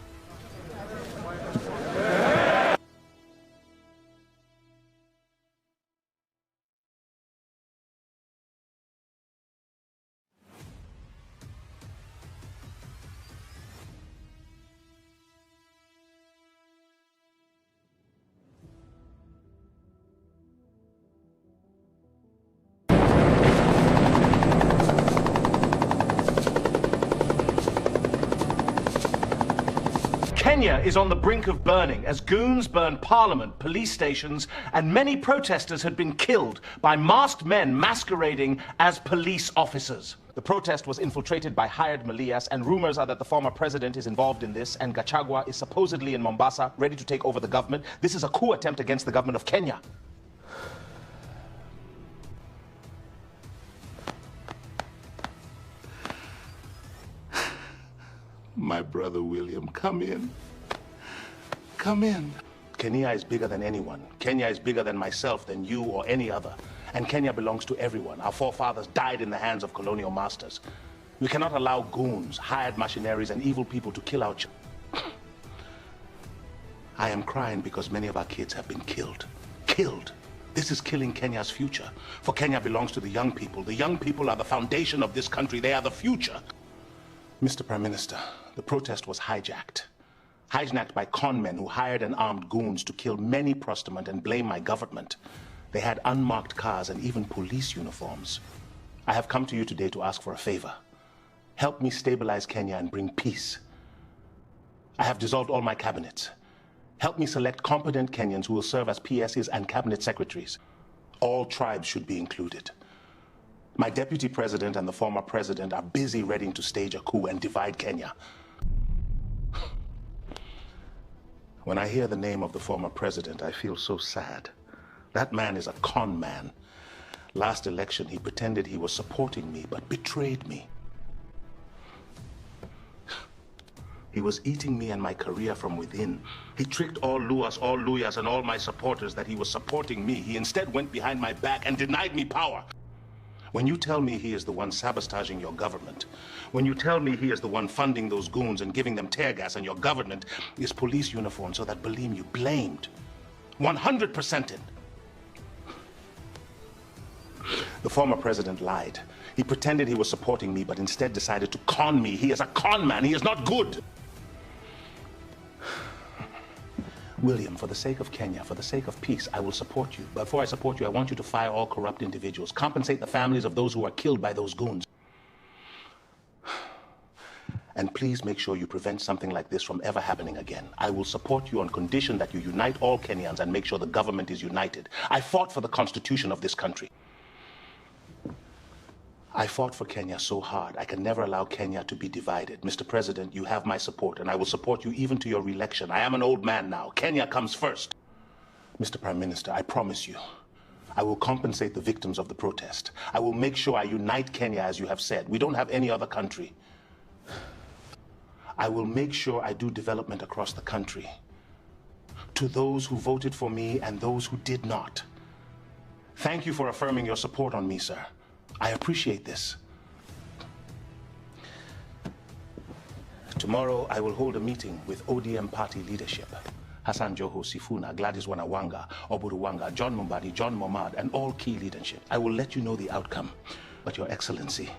Speaker 8: Kenya is on the brink of burning as goons burn parliament, police stations, and many protesters had been killed by masked men masquerading as police officers.
Speaker 10: The protest was infiltrated by hired Malias, and rumors are that the former president is involved in this, and Gachagua is supposedly in Mombasa, ready to take over the government. This is a coup attempt against the government of Kenya.
Speaker 3: My brother William, come in. Come in. Kenya is bigger than anyone. Kenya is bigger than myself, than you, or any other. And Kenya belongs to everyone. Our forefathers died in the hands of colonial masters. We cannot allow goons, hired machineries, and evil people to kill our children. I am crying because many of our kids have been killed. Killed. This is killing Kenya's future. For Kenya belongs to the young people. The young people are the foundation of this country. They are the future. Mr. Prime Minister, the protest was hijacked by con men who hired and armed goons to kill many prostament and blame my government. They had unmarked cars and even police uniforms. I have come to you today to ask for a favor. Help me stabilize Kenya and bring peace. I have dissolved all my cabinets. Help me select competent Kenyans who will serve as PSs and cabinet secretaries. All tribes should be included. My deputy president and the former president are busy ready to stage a coup and divide Kenya. When I hear the name of the former president, I feel so sad. That man is a con man. Last election, he pretended he was supporting me, but betrayed me. He was eating me and my career from within. He tricked all Luas, all Luyas, and all my supporters that he was supporting me. He instead went behind my back and denied me power. When you tell me he is the one sabotaging your government, when you tell me he is the one funding those goons and giving them tear gas and your government is police uniform so that, believe me, you blamed 100% in. The former president lied. He pretended he was supporting me, but instead decided to con me. He is a con man. He is not good. William, for the sake of Kenya, for the sake of peace, I will support you. Before I support you, I want you to fire all corrupt individuals. Compensate the families of those who are killed by those goons. And please make sure you prevent something like this from ever happening again. I will support you on condition that you unite all Kenyans and make sure the government is united. I fought for the constitution of this country. I fought for Kenya so hard. I can never allow Kenya to be divided. Mr. President, you have my support, and I will support you even to your re-election. I am an old man now. Kenya comes first. Mr. Prime Minister, I promise you, I will compensate the victims of the protest. I will make sure I unite Kenya, as you have said. We don't have any other country. I will make sure I do development across the country. To those who voted for me and those who did not. Thank you for affirming your support on me, sir. I appreciate this. Tomorrow, I will hold a meeting with ODM party leadership. Hassan Joho Sifuna, Gladys Wanawanga, Oburu Wanga, John Mumbadi, John Momad, and all key leadership. I will let you know the outcome. But Your Excellency,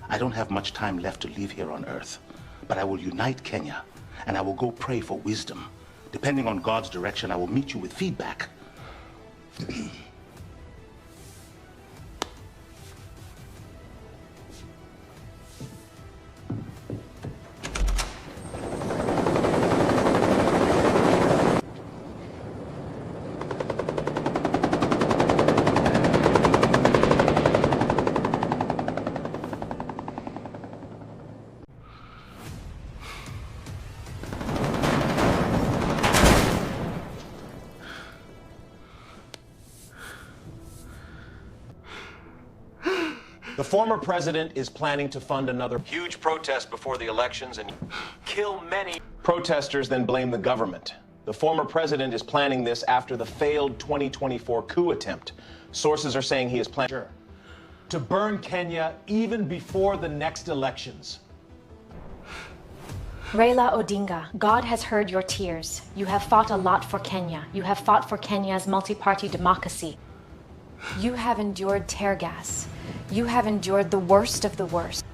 Speaker 3: I don't have much time left to live here on earth. But I will unite Kenya, and I will go pray for wisdom, Depending on God's direction, I will meet you with feedback.
Speaker 10: The former president is planning to fund another huge protest before the elections and kill many protesters, then blame the government. The former president is planning this after the failed 2024 coup attempt. Sources are saying he is planning to burn Kenya even before the next elections.
Speaker 6: Raila Odinga, God has heard your tears. You have fought a lot for Kenya. You have fought for Kenya's multi-party democracy. You have endured tear gas. You have endured the worst of the worst.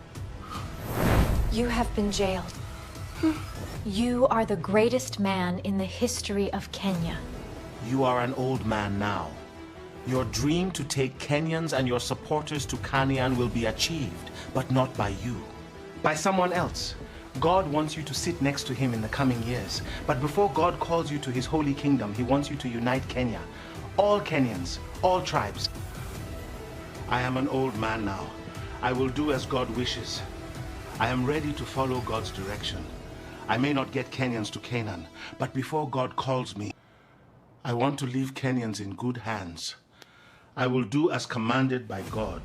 Speaker 6: You have been jailed. You are the greatest man in the history of Kenya.
Speaker 3: You are an old man now. Your dream to take Kenyans and your supporters to Canaan will be achieved, but not by you. By someone else. God wants you to sit next to him in the coming years. But before God calls you to his holy kingdom, he wants you to unite Kenya. All Kenyans, all tribes. I am an old man now. I will do as God wishes. I am ready to follow God's direction. I may not get Kenyans to Canaan, but before God calls me, I want to leave Kenyans in good hands. I will do as commanded by God.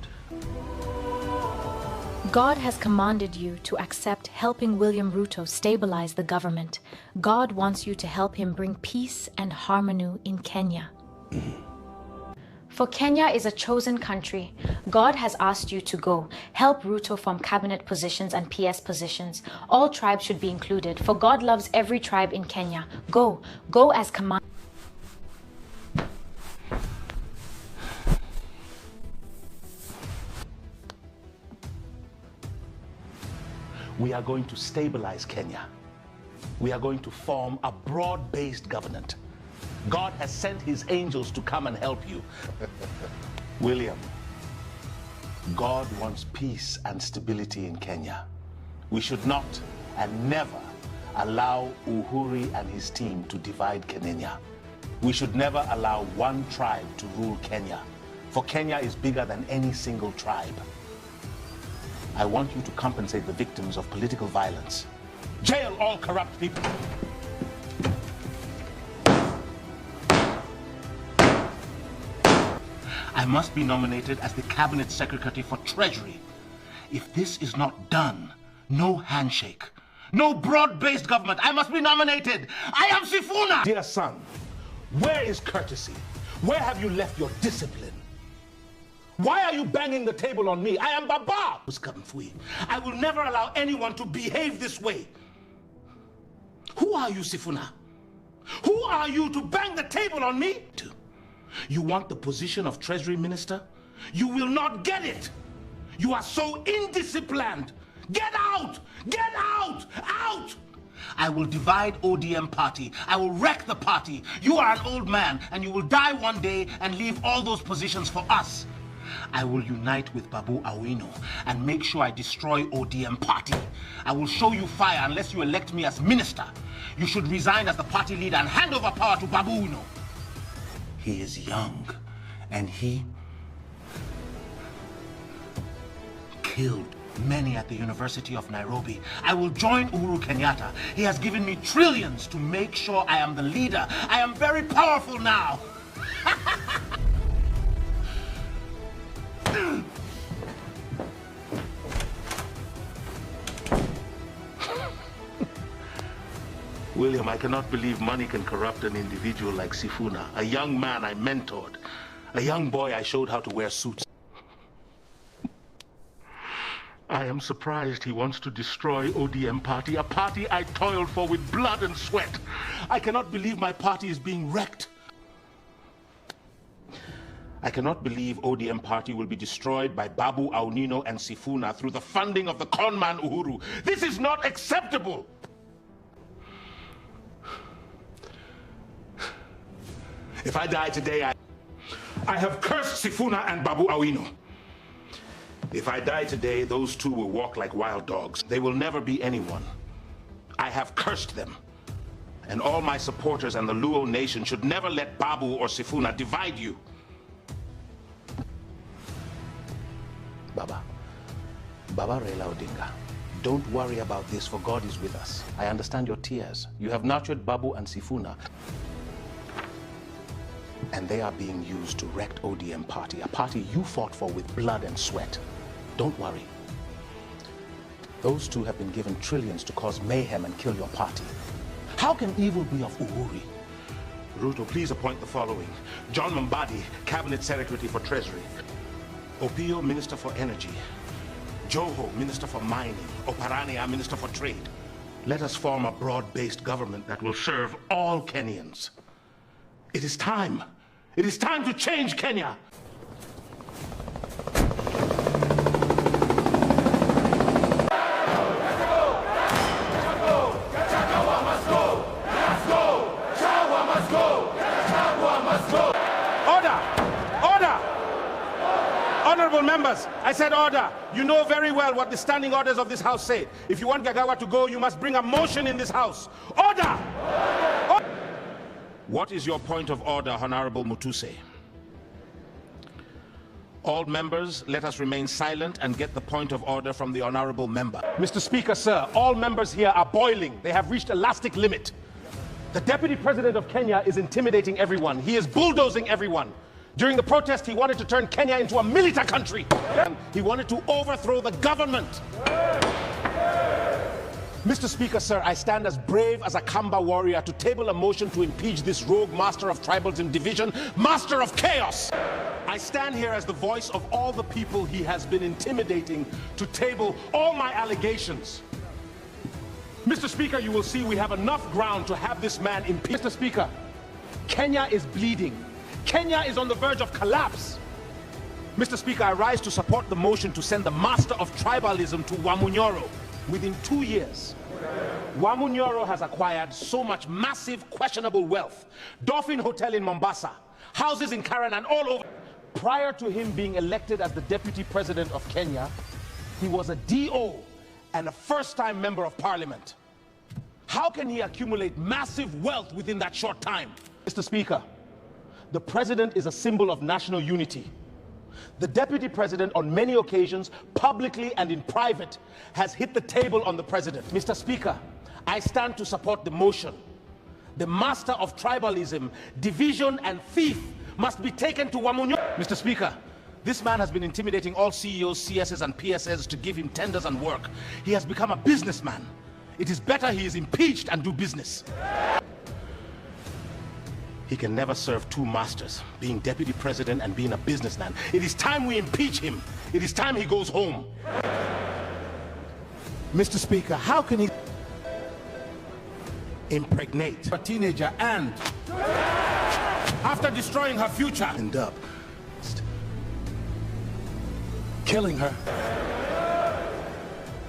Speaker 6: God has commanded you to accept helping William Ruto stabilize the government. God wants you to help him bring peace and harmony in Kenya. For Kenya is a chosen country. God has asked you to go. Help Ruto from cabinet positions and PS positions. All tribes should be included, for God loves every tribe in Kenya. Go. Go as commanded.
Speaker 3: We are going to stabilize Kenya. We are going to form a broad-based government. God has sent his angels to come and help you. William, God wants peace and stability in Kenya. We should not and never allow Uhuru and his team to divide Kenya. We should never allow one tribe to rule Kenya, for Kenya is bigger than any single tribe. I want you to compensate the victims of political violence. Jail all corrupt people. I must be nominated as the cabinet secretary for treasury. If this is not done, no handshake, no broad-based government. I must be nominated. I am Sifuna. Dear son, where is courtesy? Where have you left your discipline? Why are you banging the table on me? I am Baba. I will never allow anyone to behave this way. Who are you, Sifuna? Who are you to bang the table on me? You want the position of Treasury Minister? You will not get it. You are so indisciplined. Get out! Get out! Out! I will divide ODM party. I will wreck the party. You are an old man and you will die one day and leave all those positions for us. I will unite with Babu Awino and make sure I destroy ODM party. I will show you fire unless you elect me as minister. You should resign as the party leader and hand over power to Babu Awino. He is young and he killed many at the University of Nairobi. I will join Uhuru Kenyatta. He has given me trillions to make sure I am the leader. I am very powerful now. William, I cannot believe money can corrupt an individual like Sifuna, a young man I mentored, a young boy I showed how to wear suits. I am surprised he wants to destroy ODM party, a party I toiled for with blood and sweat. I cannot believe my party is being wrecked. I cannot believe ODM party will be destroyed by Babu Awino and Sifuna through the funding of the conman Uhuru. This is not acceptable. If I die today, I have cursed Sifuna and Babu Awino. If I die today, those two will walk like wild dogs. They will never be anyone. I have cursed them. And all my supporters and the Luo nation should never let Babu or Sifuna divide you. Baba Raila Odinga, don't worry about this, for God is with us. I understand your tears. You have nurtured Babu and Sifuna, and they are being used to wreck ODM party, a party you fought for with blood and sweat. Don't worry. Those two have been given trillions to cause mayhem and kill your party. How can evil be of Uhuru? Ruto, please appoint the following. John Mbadi, Cabinet Secretary for Treasury. Opio, Minister for Energy. Joho, Minister for Mining. Oparania, Minister for Trade. Let us form a broad-based government that will serve all Kenyans. It is time. It is time to change Kenya. Honorable members, I said order. You know very well what the standing orders of this house say. If you want Gagawa to go, you must bring a motion in this house. Order! What is your point of order, Honorable Mutuse? All members, let us remain silent and get the point of order from the honorable member.
Speaker 8: Mr. Speaker, sir, all members here are boiling. They have reached elastic limit. The Deputy President of Kenya is intimidating everyone. He is bulldozing everyone. During the protest, he wanted to turn Kenya into a militant country. He wanted to overthrow the government. Mr. Speaker, sir, I stand as brave as a Kamba warrior to table a motion to impeach this rogue master of tribalism division, master of chaos. I stand here as the voice of all the people he has been intimidating to table all my allegations. Mr. Speaker, you will see we have enough ground to have this man impeached. Mr. Speaker, Kenya is bleeding. Kenya is on the verge of collapse. Mr. Speaker, I rise to support the motion to send the master of tribalism to Wamunyoro within 2 years. Wamunyoro has acquired so much massive, questionable wealth. Dolphin Hotel in Mombasa, houses in Karen and all over. Prior to him being elected as the Deputy President of Kenya, he was a DO and a first-time member of Parliament. How can he accumulate massive wealth within that short time? Mr. Speaker, the President is a symbol of national unity. The Deputy President, on many occasions, publicly and in private, has hit the table on the President. Mr. Speaker, I stand to support the motion. The master of tribalism, division and thief must be taken to Wamunyo. Mr. Speaker, this man has been intimidating all CEOs, CSs and PSs to give him tenders and work. He has become a businessman. It is better he is impeached and do business. He can never serve two masters, being Deputy President and being a businessman. It is time we impeach him. It is time he goes home. Mr. Speaker, how can he impregnate a teenager and, after destroying her future, end up killing her?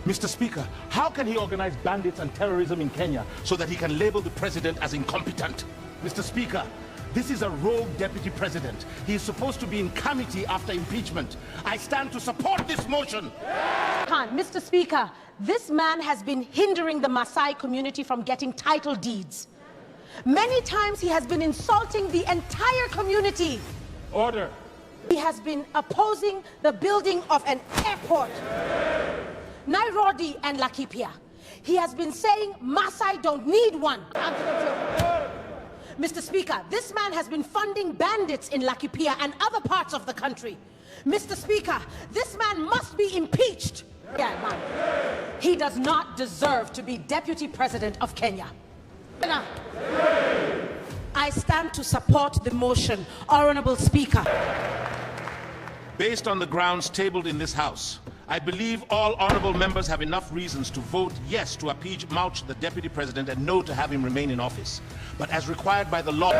Speaker 8: Mr. Speaker, how can he organize bandits and terrorism in Kenya so that he can label the President as incompetent? Mr. Speaker, this is a rogue Deputy President. He is supposed to be in committee after impeachment. I stand to support this motion.
Speaker 5: Mr. Speaker, this man has been hindering the Maasai community from getting title deeds. Many times he has been insulting the entire community.
Speaker 8: Order.
Speaker 5: He has been opposing the building of an airport. Nairobi and Laikipia. He has been saying Maasai don't need one. Mr. Speaker, this man has been funding bandits in Laikipia and other parts of the country. Mr. Speaker, this man must be impeached. He does not deserve to be Deputy President of Kenya. I stand to support the motion, Honorable Speaker.
Speaker 3: Based on the grounds tabled in this House, I believe all honorable members have enough reasons to vote yes to impeach the Deputy President and no to have him remain in office. But as required by the law,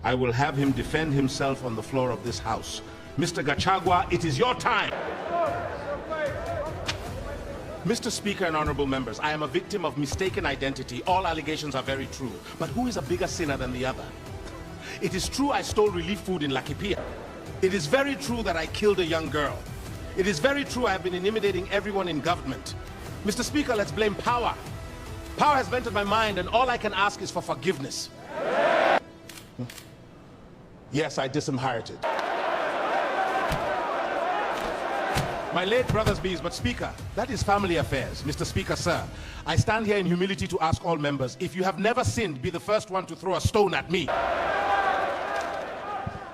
Speaker 3: I will have him defend himself on the floor of this House. Mr. Gachagua, it is your time.
Speaker 8: Mr. Speaker and honorable members, I am a victim of mistaken identity. All allegations are very true. But who is a bigger sinner than the other? It is true I stole relief food in Laikipia. It is very true that I killed a young girl. It is very true I have been intimidating everyone in government. Mr. Speaker, let's blame power. Power has entered my mind, and all I can ask is for forgiveness. Yes, I disinherited my late brother's bees, but Speaker, that is family affairs. Mr. Speaker, sir, I stand here in humility to ask all members, if you have never sinned, be the first one to throw a stone at me.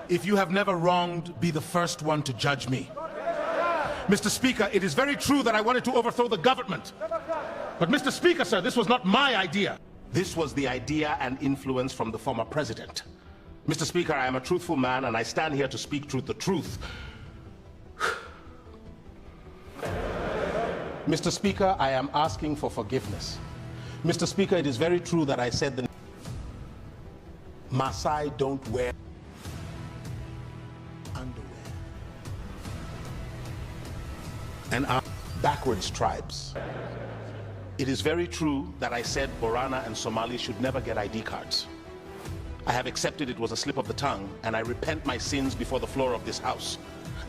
Speaker 8: If you have never wronged, be the first one to judge me. Mr. Speaker, it is very true that I wanted to overthrow the government. But Mr. Speaker, sir, this was not my idea. This was the idea and influence from the former president. Mr. Speaker, I am a truthful man, and I stand here to speak the truth. Mr. Speaker, I am asking for forgiveness. Mr. Speaker, it is very true that I said the Maasai don't wear underwear and are backwards tribes. It is very true that I said Borana and Somali should never get ID cards. I have accepted it was a slip of the tongue, and I repent my sins before the floor of this house.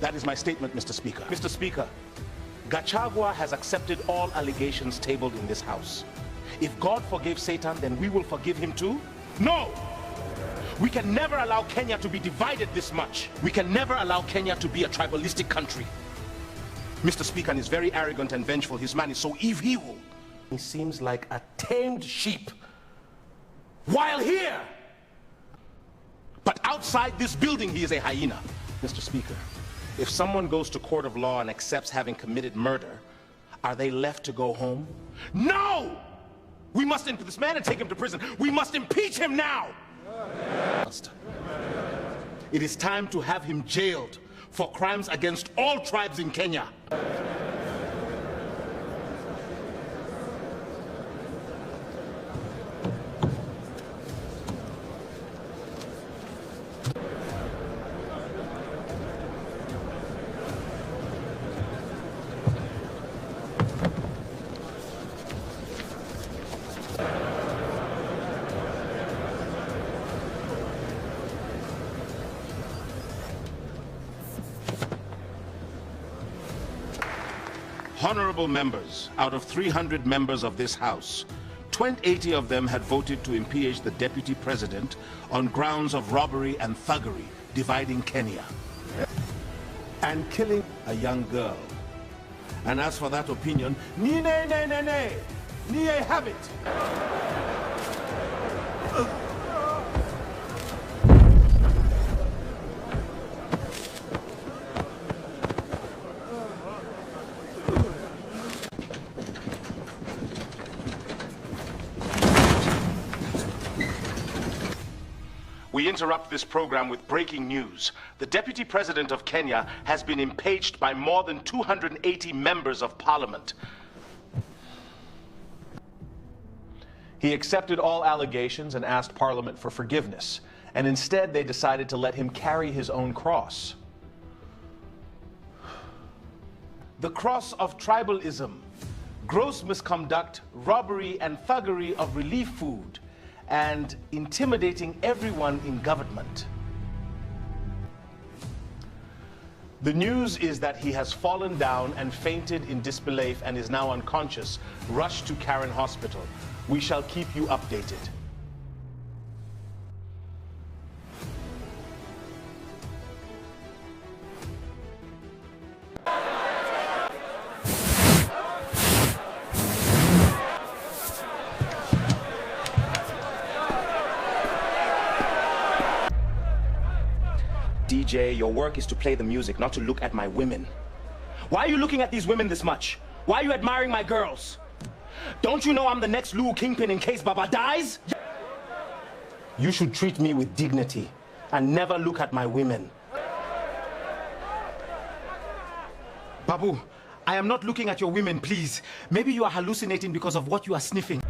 Speaker 8: That is my statement, Mr. Speaker. Mr. Speaker, Gachagua has accepted all allegations tabled in this house. If God forgave Satan, then we will forgive him too? No! We can never allow Kenya to be divided this much. We can never allow Kenya to be a tribalistic country. Mr. Speaker is very arrogant and vengeful. His man is so evil. He seems like a tamed sheep. While here, but outside this building, he is a hyena. Mr. Speaker, if someone goes to court of law and accepts having committed murder, are they left to go home? No! We must impeach this man and take him to prison. We must impeach him now! It is time to have him jailed for crimes against all tribes in Kenya. Honorable members, out of 300 members of this House, 80 of them had voted to impeach the deputy president on grounds of robbery and thuggery, dividing Kenya, and killing a young girl. And as for that opinion, niye have it. We interrupt this program with breaking news. The Deputy President of Kenya has been impeached by more than 280 members of Parliament. He accepted all allegations and asked Parliament for forgiveness, and instead they decided to let him carry his own cross. The cross of tribalism, gross misconduct, robbery and thuggery of relief food, and intimidating everyone in government. The news is that he has fallen down and fainted in disbelief and is now unconscious, rushed to Karen Hospital. We shall keep you updated. DJ, your work is to play the music, not to look at my women. Why are you looking at these women this much? Why are you admiring my girls? Don't you know I'm the next Luo Kingpin in case Baba dies? You should treat me with dignity and never look at my women. Babu, I am not looking at your women, please. Maybe you are hallucinating because of what you are sniffing.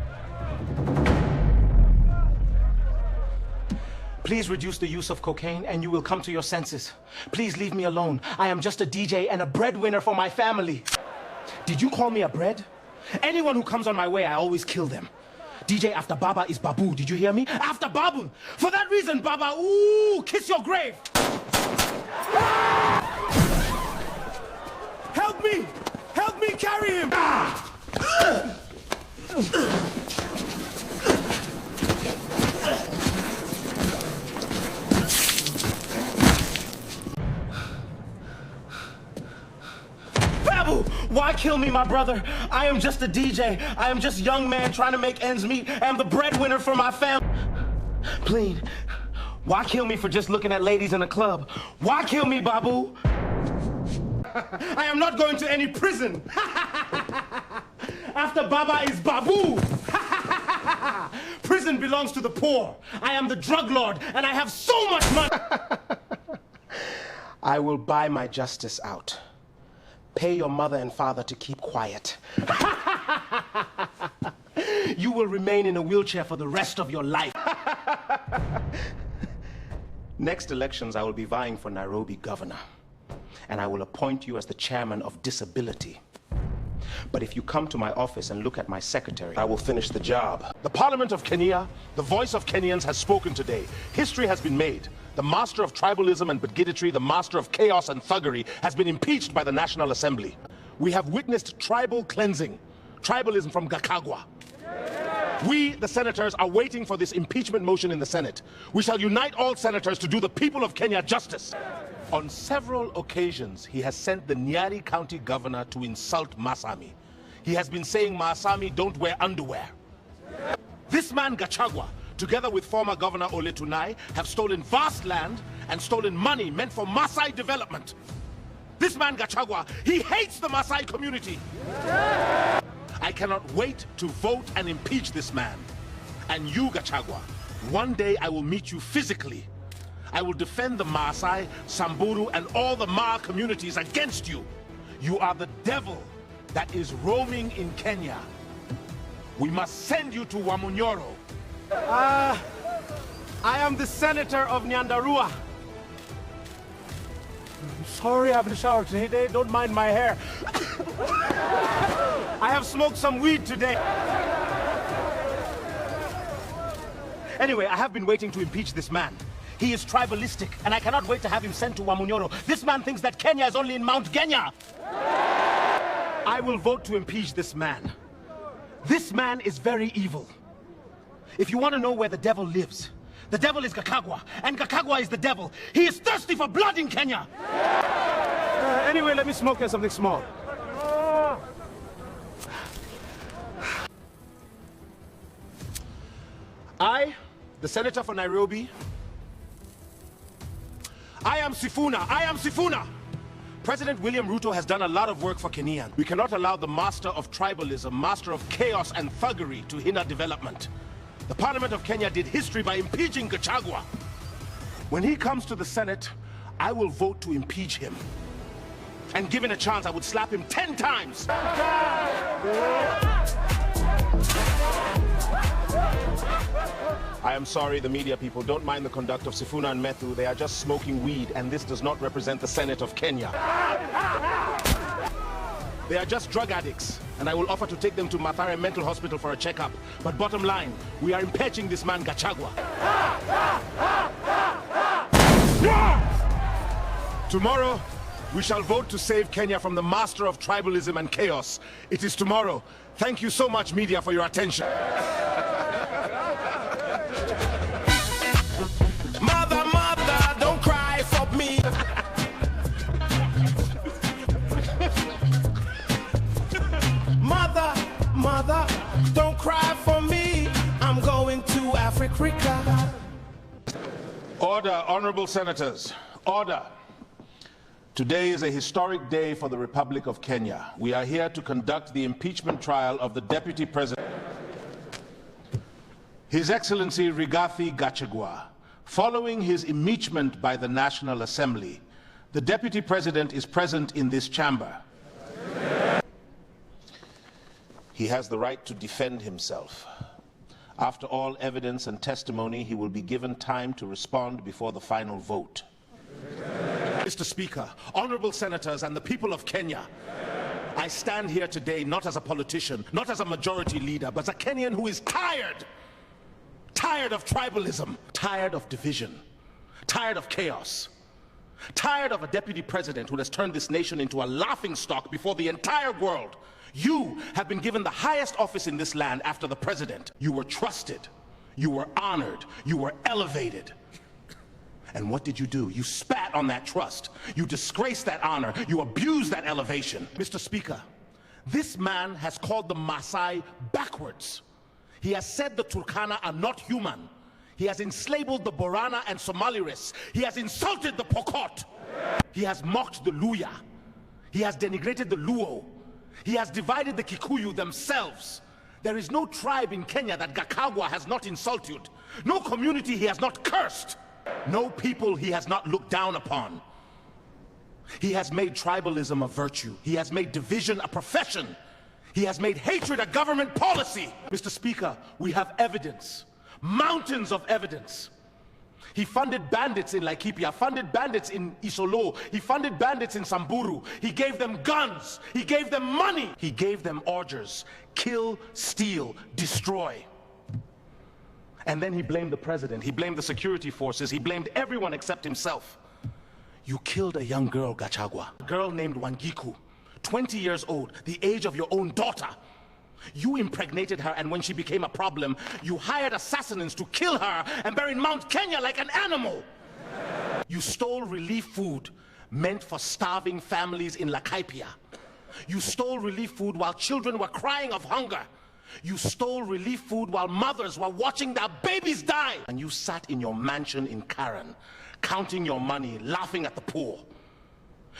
Speaker 8: Please reduce the use of cocaine and you will come to your senses. Please leave me alone. I am just a DJ and a breadwinner for my family. Did you call me a bread? Anyone who comes on my way, I always kill them. DJ, after Baba is Babu. Did you hear me? After Babu. For that reason, Baba, ooh, kiss your grave. Help me! Help me carry him! Babu! Why kill me, my brother? I am just a DJ. I am just a young man trying to make ends meet. I am the breadwinner for my family. Please, why kill me for just looking at ladies in a club? Why kill me, Babu? I am not going to any prison. After Baba is Babu. Prison belongs to the poor. I am the drug lord, and I have so much money. I will buy my justice out. Pay your mother and father to keep quiet. You will remain in a wheelchair for the rest of your life. Next elections, I will be vying for Nairobi governor. And I will appoint you as the chairman of disability. But if you come to my office and look at my secretary, I will finish the job. The Parliament of Kenya, the voice of Kenyans, has spoken today. History has been made. The master of tribalism and bigotry, the master of chaos and thuggery, has been impeached by the National Assembly. We have witnessed tribal cleansing, tribalism from Gakagwa. We, the senators, are waiting for this impeachment motion in the Senate. We shall unite all senators to do the people of Kenya justice. On several occasions, he has sent the Nyeri County governor to insult Masami. He has been saying Masami don't wear underwear. This man Gachagua, together with former Governor Ole Tunai, have stolen vast land and stolen money meant for Maasai development. This man Gachagua, he hates the Maasai community. I cannot wait to vote and impeach this man. And you, Gachagua, one day I will meet you physically. I will defend the Maasai, Samburu, and all the Maa communities against you. You are the devil that is roaming in Kenya. We must send you to Wamunyoro. I am the senator of Nyandarua. I'm sorry I haven't showered today. Don't mind my hair. I have smoked some weed today. Anyway, I have been waiting to impeach this man. He is tribalistic, and I cannot wait to have him sent to Wamunyoro. This man thinks that Kenya is only in Mount Kenya. I will vote to impeach this man. This man is very evil. If you want to know where the devil lives, the devil is Gakagwa, and Gakagwa is the devil. He is thirsty for blood in Kenya. Anyway, let me smoke here something small. I, the senator for Nairobi, I am Sifuna. President William Ruto has done a lot of work for Kenyans. We cannot allow the master of tribalism, master of chaos and thuggery to hinder development. The Parliament of Kenya did history by impeaching Gachagua. When he comes to the Senate, I will vote to impeach him. And given a chance, I would slap him 10 times. I am sorry, the media people. Don't mind the conduct of Sifuna and Methu. They are just smoking weed, and this does not represent the Senate of Kenya. They are just drug addicts, and I will offer to take them to Mathare Mental Hospital for a checkup. But bottom line, we are impeaching this man Gachagua. Tomorrow, we shall vote to save Kenya from the master of tribalism and chaos. It is tomorrow. Thank you so much, media, for your attention. Mother, don't cry for me. Mother, don't cry for me. I'm going to Africa. Order, honorable senators. Order. Today is a historic day for the Republic of Kenya. We are here to conduct the impeachment trial of the Deputy President, His Excellency Rigathi Gachagua. Following his impeachment by the National Assembly, the Deputy President is present in this chamber. He has the right to defend himself. After all evidence and testimony, he will be given time to respond before the final vote. Mr. Speaker, honorable senators, and the people of Kenya, I stand here today not as a politician, not as a majority leader, but as a Kenyan who is tired. Tired of tribalism, tired of division, tired of chaos, tired of a deputy president who has turned this nation into a laughingstock before the entire world. You have been given the highest office in this land after the president. You were trusted, you were honored, you were elevated. And what did you do? You spat on that trust. You disgraced that honor. You abused that elevation. Mr. Speaker, this man has called the Maasai backwards. He has said the Turkana are not human. He has enslaved the Borana and Somalis. He has insulted the Pokot. He has mocked the Luya. He has denigrated the Luo. He has divided the Kikuyu themselves. There is no tribe in Kenya that Gakagwa has not insulted. No community he has not cursed. No people he has not looked down upon. He has made tribalism a virtue. He has made division a profession. He has made hatred a government policy. Mr. Speaker, we have evidence, mountains of evidence. He funded bandits in Laikipia, funded bandits in Isolo, he funded bandits in Samburu. He gave them guns, he gave them money, he gave them orders: kill, steal, destroy. And then he blamed the president, he blamed the security forces, he blamed everyone except himself. You killed a young girl, Gachagua, a girl named Wangiku, 20 years old, the age of your own daughter. You impregnated her, and when she became a problem, you hired assassins to kill her and bury in Mount Kenya like an animal. You stole relief food meant for starving families in Laikipia. You stole relief food while children were crying of hunger. You stole relief food while mothers were watching their babies die. And you sat in your mansion in Karen, counting your money, laughing at the poor.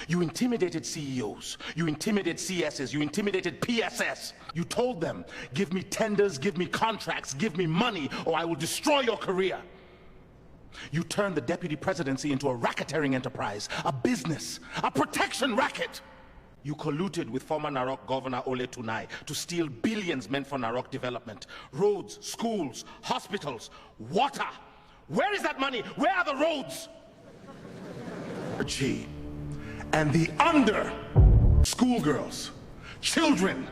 Speaker 8: You intimidated CEOs, you intimidated CSs, you intimidated PSS. You told them, give me tenders, give me contracts, give me money, or I will destroy your career. You turned the deputy presidency into a racketeering enterprise, a business, a protection racket. You colluded with former Narok Governor Ole Tunai to steal billions meant for Narok development. Roads, schools, hospitals, water. Where is that money? Where are the roads? Gee. And the under schoolgirls, children,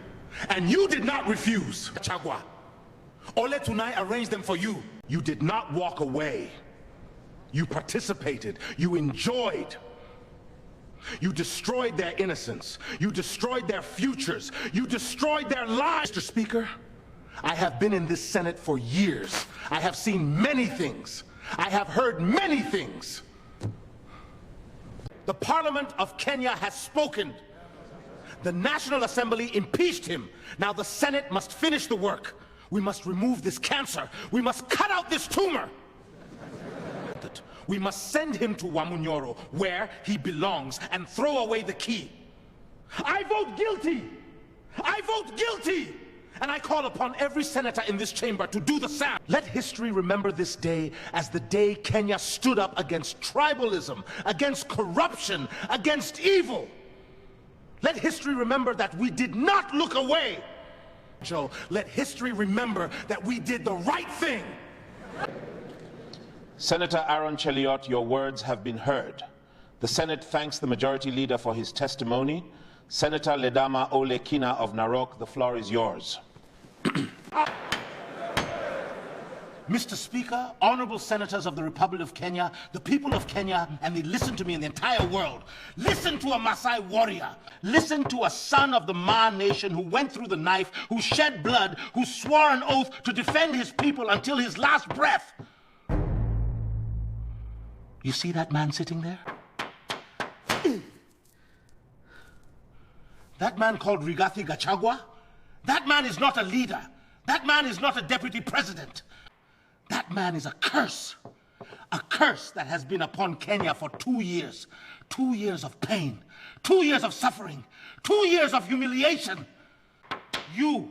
Speaker 8: and you did not refuse. Chagwa, Ole Tunai arranged them for you. You did not walk away. You participated. You enjoyed. You destroyed their innocence. You destroyed their futures. You destroyed their lives. Mr. Speaker, I have been in this Senate for years. I have seen many things. I have heard many things. The Parliament of Kenya has spoken. The National Assembly impeached him. Now the Senate must finish the work. We must remove this cancer. We must cut out this tumor. We must send him to Wamunyoro, where he belongs, and throw away the key. I vote guilty! I vote guilty! And I call upon every senator in this chamber to do the same. Let history remember this day as the day Kenya stood up against tribalism, against corruption, against evil. Let history remember that we did not look away. Joe, let history remember that we did the right thing.
Speaker 10: Senator Aaron Cheliot, your words have been heard. The Senate thanks the Majority Leader for his testimony. Senator Ledama Ole Kina of Narok, the floor is yours.
Speaker 8: Mr. Speaker, honorable senators of the Republic of Kenya, the people of Kenya, and they listen to me in the entire world. Listen to a Maasai warrior. Listen to a son of the Ma nation who went through the knife, who shed blood, who swore an oath to defend his people until his last breath. You see that man sitting there? That man called Rigathi Gachagua? That man is not a leader. That man is not a deputy president. That man is a curse. A curse that has been upon Kenya for 2 years. 2 years of pain. 2 years of suffering. 2 years of humiliation. You,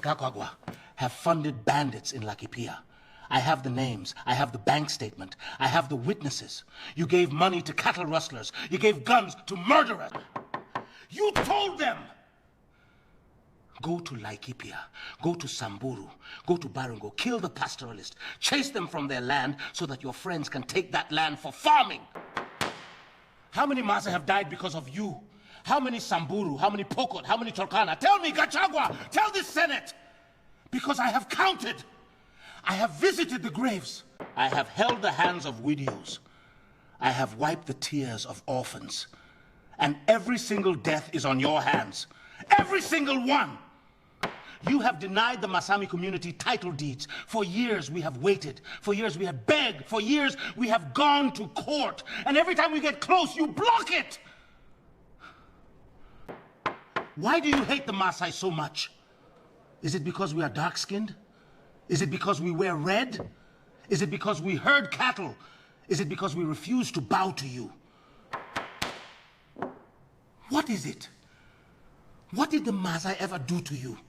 Speaker 8: Gachagua, have funded bandits in Laikipia. I have the names. I have the bank statement. I have the witnesses. You gave money to cattle rustlers. You gave guns to murderers. You told them, go to Laikipia, go to Samburu, go to Baringo, kill the pastoralist, chase them from their land so that your friends can take that land for farming. How many Maasai have died because of you? How many Samburu? How many Pokot? How many Turkana? Tell me, Gachagua! Tell this Senate! Because I have counted. I have visited the graves. I have held the hands of widows. I have wiped the tears of orphans. And every single death is on your hands. Every single one! You have denied the Masami community title deeds. For years we have waited. For years we have begged. For years we have gone to court. And every time we get close, you block it! Why do you hate the Maasai so much? Is it because we are dark-skinned? Is it because we wear red? Is it because we herd cattle? Is it because we refuse to bow to you? What is it? What did the Maasai ever do to you?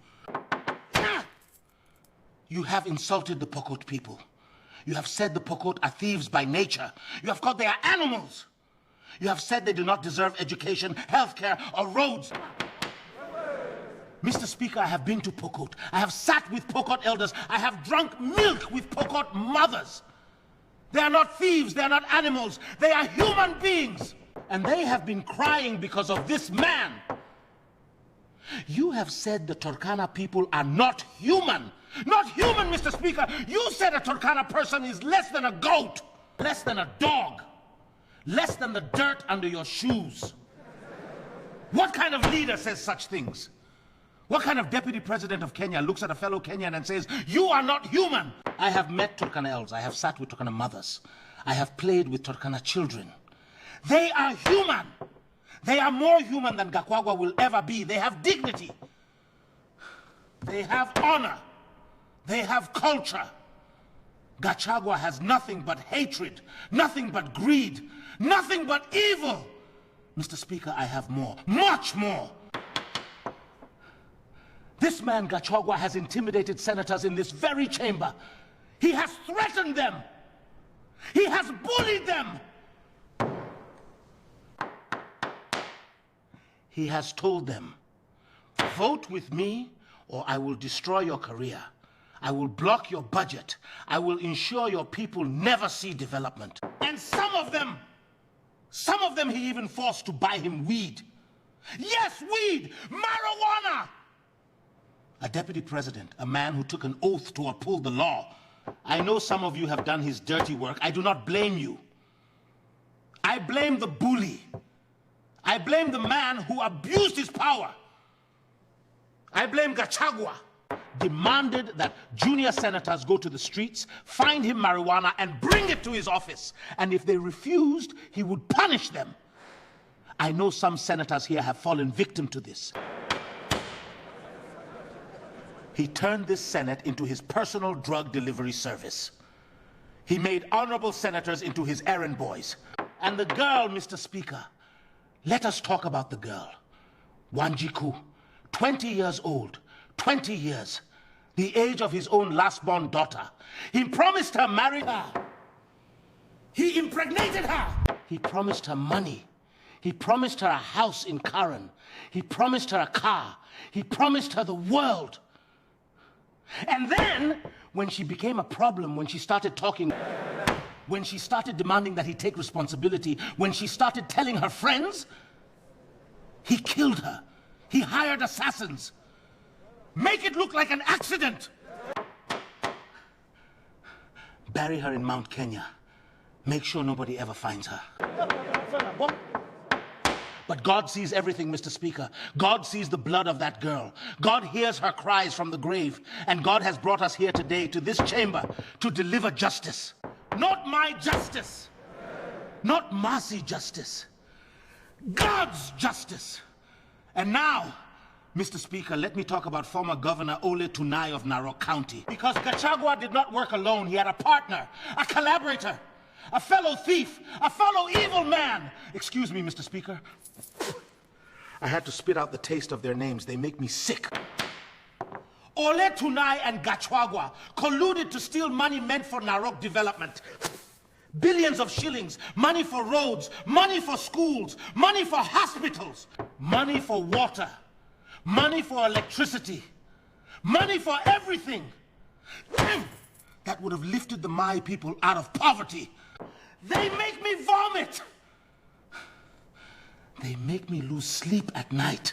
Speaker 8: You have insulted the Pokot people. You have said the Pokot are thieves by nature. You have called they are animals. You have said they do not deserve education, healthcare, or roads. Mr. Speaker, I have been to Pokot. I have sat with Pokot elders. I have drunk milk with Pokot mothers. They are not thieves. They are not animals. They are human beings. And they have been crying because of this man. You have said the Turkana people are not human. Not human, Mr. Speaker. You said a Turkana person is less than a goat, less than a dog, less than the dirt under your shoes. What kind of leader says such things? What kind of deputy president of Kenya looks at a fellow Kenyan and says, you are not human? I have met Turkana elders. I have sat with Turkana mothers. I have played with Turkana children. They are human. They are more human than Gakwagwa will ever be. They have dignity. They have honor. They have culture. Gachagua has nothing but hatred, nothing but greed, nothing but evil. Mr. Speaker, I have more, much more. This man, Gachagua, has intimidated senators in this very chamber. He has threatened them. He has bullied them. He has told them, vote with me or I will destroy your career. I will block your budget. I will ensure your people never see development. And some of them he even forced to buy him weed. Yes, weed, marijuana. A deputy president, a man who took an oath to uphold the law. I know some of you have done his dirty work. I do not blame you. I blame the bully. I blame the man who abused his power. I blame Gachagua. Demanded that junior senators go to the streets, find him marijuana, and bring it to his office. And if they refused, he would punish them. I know some senators here have fallen victim to this. He turned this Senate into his personal drug delivery service. He made honorable senators into his errand boys. And the girl, Mr. Speaker, let us talk about the girl. Wanjiku, 20 years old, 20 years, the age of his own last-born daughter. He promised her marriage. He impregnated her. He promised her money. He promised her a house in Karen. He promised her a car. He promised her the world. And then, when she became a problem, when she started talking, when she started demanding that he take responsibility, when she started telling her friends, he killed her. He hired assassins. Make it look like an accident. Bury her in Mount Kenya. Make sure nobody ever finds her. But God sees everything, Mr. Speaker. God sees the blood of that girl. God hears her cries from the grave. And God has brought us here today to this chamber to deliver justice. Not my justice. Not Masi justice. God's justice. And now, Mr. Speaker, let me talk about former Governor Ole Tunai of Narok County. Because Gachagua did not work alone. He had a partner, a collaborator, a fellow thief, a fellow evil man. Excuse me, Mr. Speaker. I had to spit out the taste of their names. They make me sick. Ole Tunai and Gachagua colluded to steal money meant for Narok development. Billions of shillings, money for roads, money for schools, money for hospitals, money for water, money for electricity, money for everything. That would have lifted the Mai people out of poverty. They make me vomit. They make me lose sleep at night.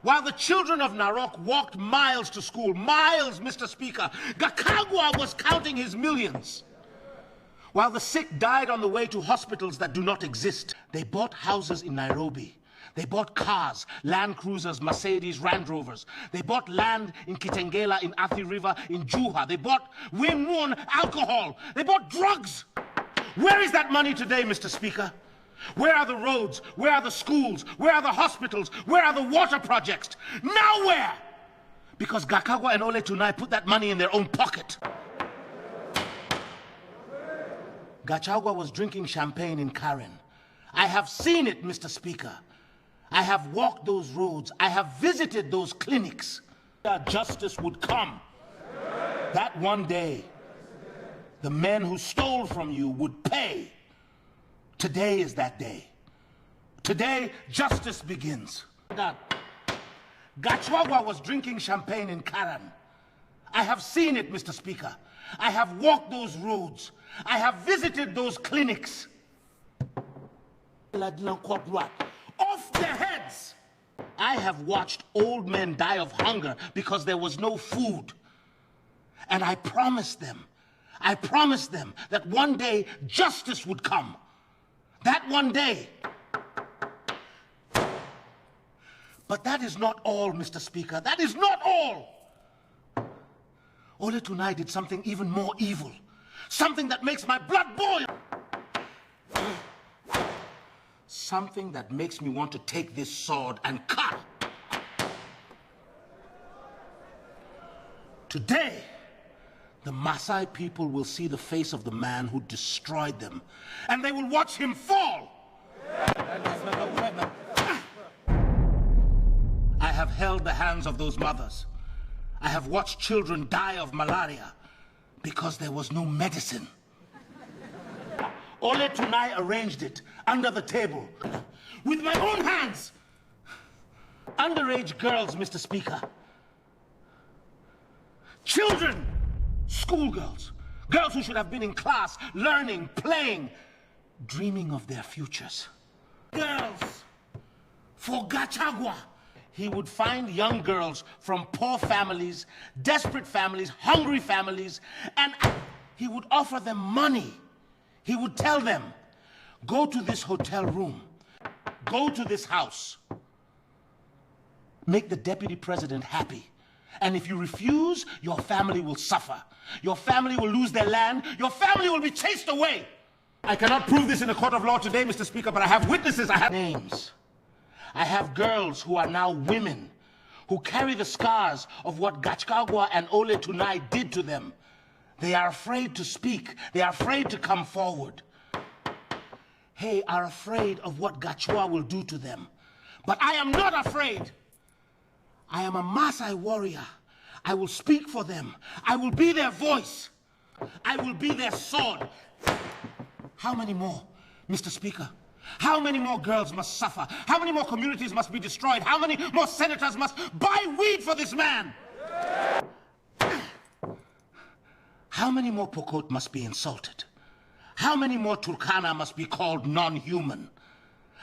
Speaker 8: While the children of Narok walked miles to school, miles, Mr. Speaker, Gakagwa was counting his millions. While the sick died on the way to hospitals that do not exist, they bought houses in Nairobi. They bought cars, Land Cruisers, Mercedes, Land Rovers. They bought land in Kitengela, in Athi River, in Juha. They bought Wimwon alcohol. They bought drugs. Where is that money today, Mr. Speaker? Where are the roads? Where are the schools? Where are the hospitals? Where are the water projects? Nowhere! Because Gakagwa and Ole Tunai put that money in their own pocket. Gachagua was drinking champagne in Karen. I have seen it, Mr. Speaker. I have walked those roads. I have visited those clinics. Justice would come. That one day, the men who stole from you would pay. Today is that day. Today, justice begins. Gachagua was drinking champagne in Karen. I have seen it, Mr. Speaker. I have walked those roads. I have visited those clinics. Off their heads! I have watched old men die of hunger because there was no food. And I promised them that one day justice would come. That one day. But that is not all, Mr. Speaker. That is not all. Ole Tunai did something even more evil. Something that makes my blood boil. Something that makes me want to take this sword and cut. Today, the Maasai people will see the face of the man who destroyed them, and they will watch him fall. I have held the hands of those mothers. I have watched children die of malaria because there was no medicine. Ole Tunai arranged it under the table with my own hands. Underage girls, Mr. Speaker. Children, schoolgirls, girls who should have been in class, learning, playing, dreaming of their futures. Girls, for Gachagua, he would find young girls from poor families, desperate families, hungry families, and he would offer them money. He would tell them, go to this hotel room, go to this house, make the deputy president happy. And if you refuse, your family will suffer. Your family will lose their land. Your family will be chased away. I cannot prove this in a court of law today, Mr. Speaker, but I have witnesses. I have names. I have girls who are now women, who carry the scars of what Gachagua and Ole Tunai did to them. They are afraid to speak. They are afraid to come forward. They are afraid of what Gachagua will do to them. But I am not afraid. I am a Maasai warrior. I will speak for them. I will be their voice. I will be their sword. How many more, Mr. Speaker? How many more girls must suffer? How many more communities must be destroyed? How many more senators must buy weed for this man? How many more Pokot must be insulted? How many more Turkana must be called non-human?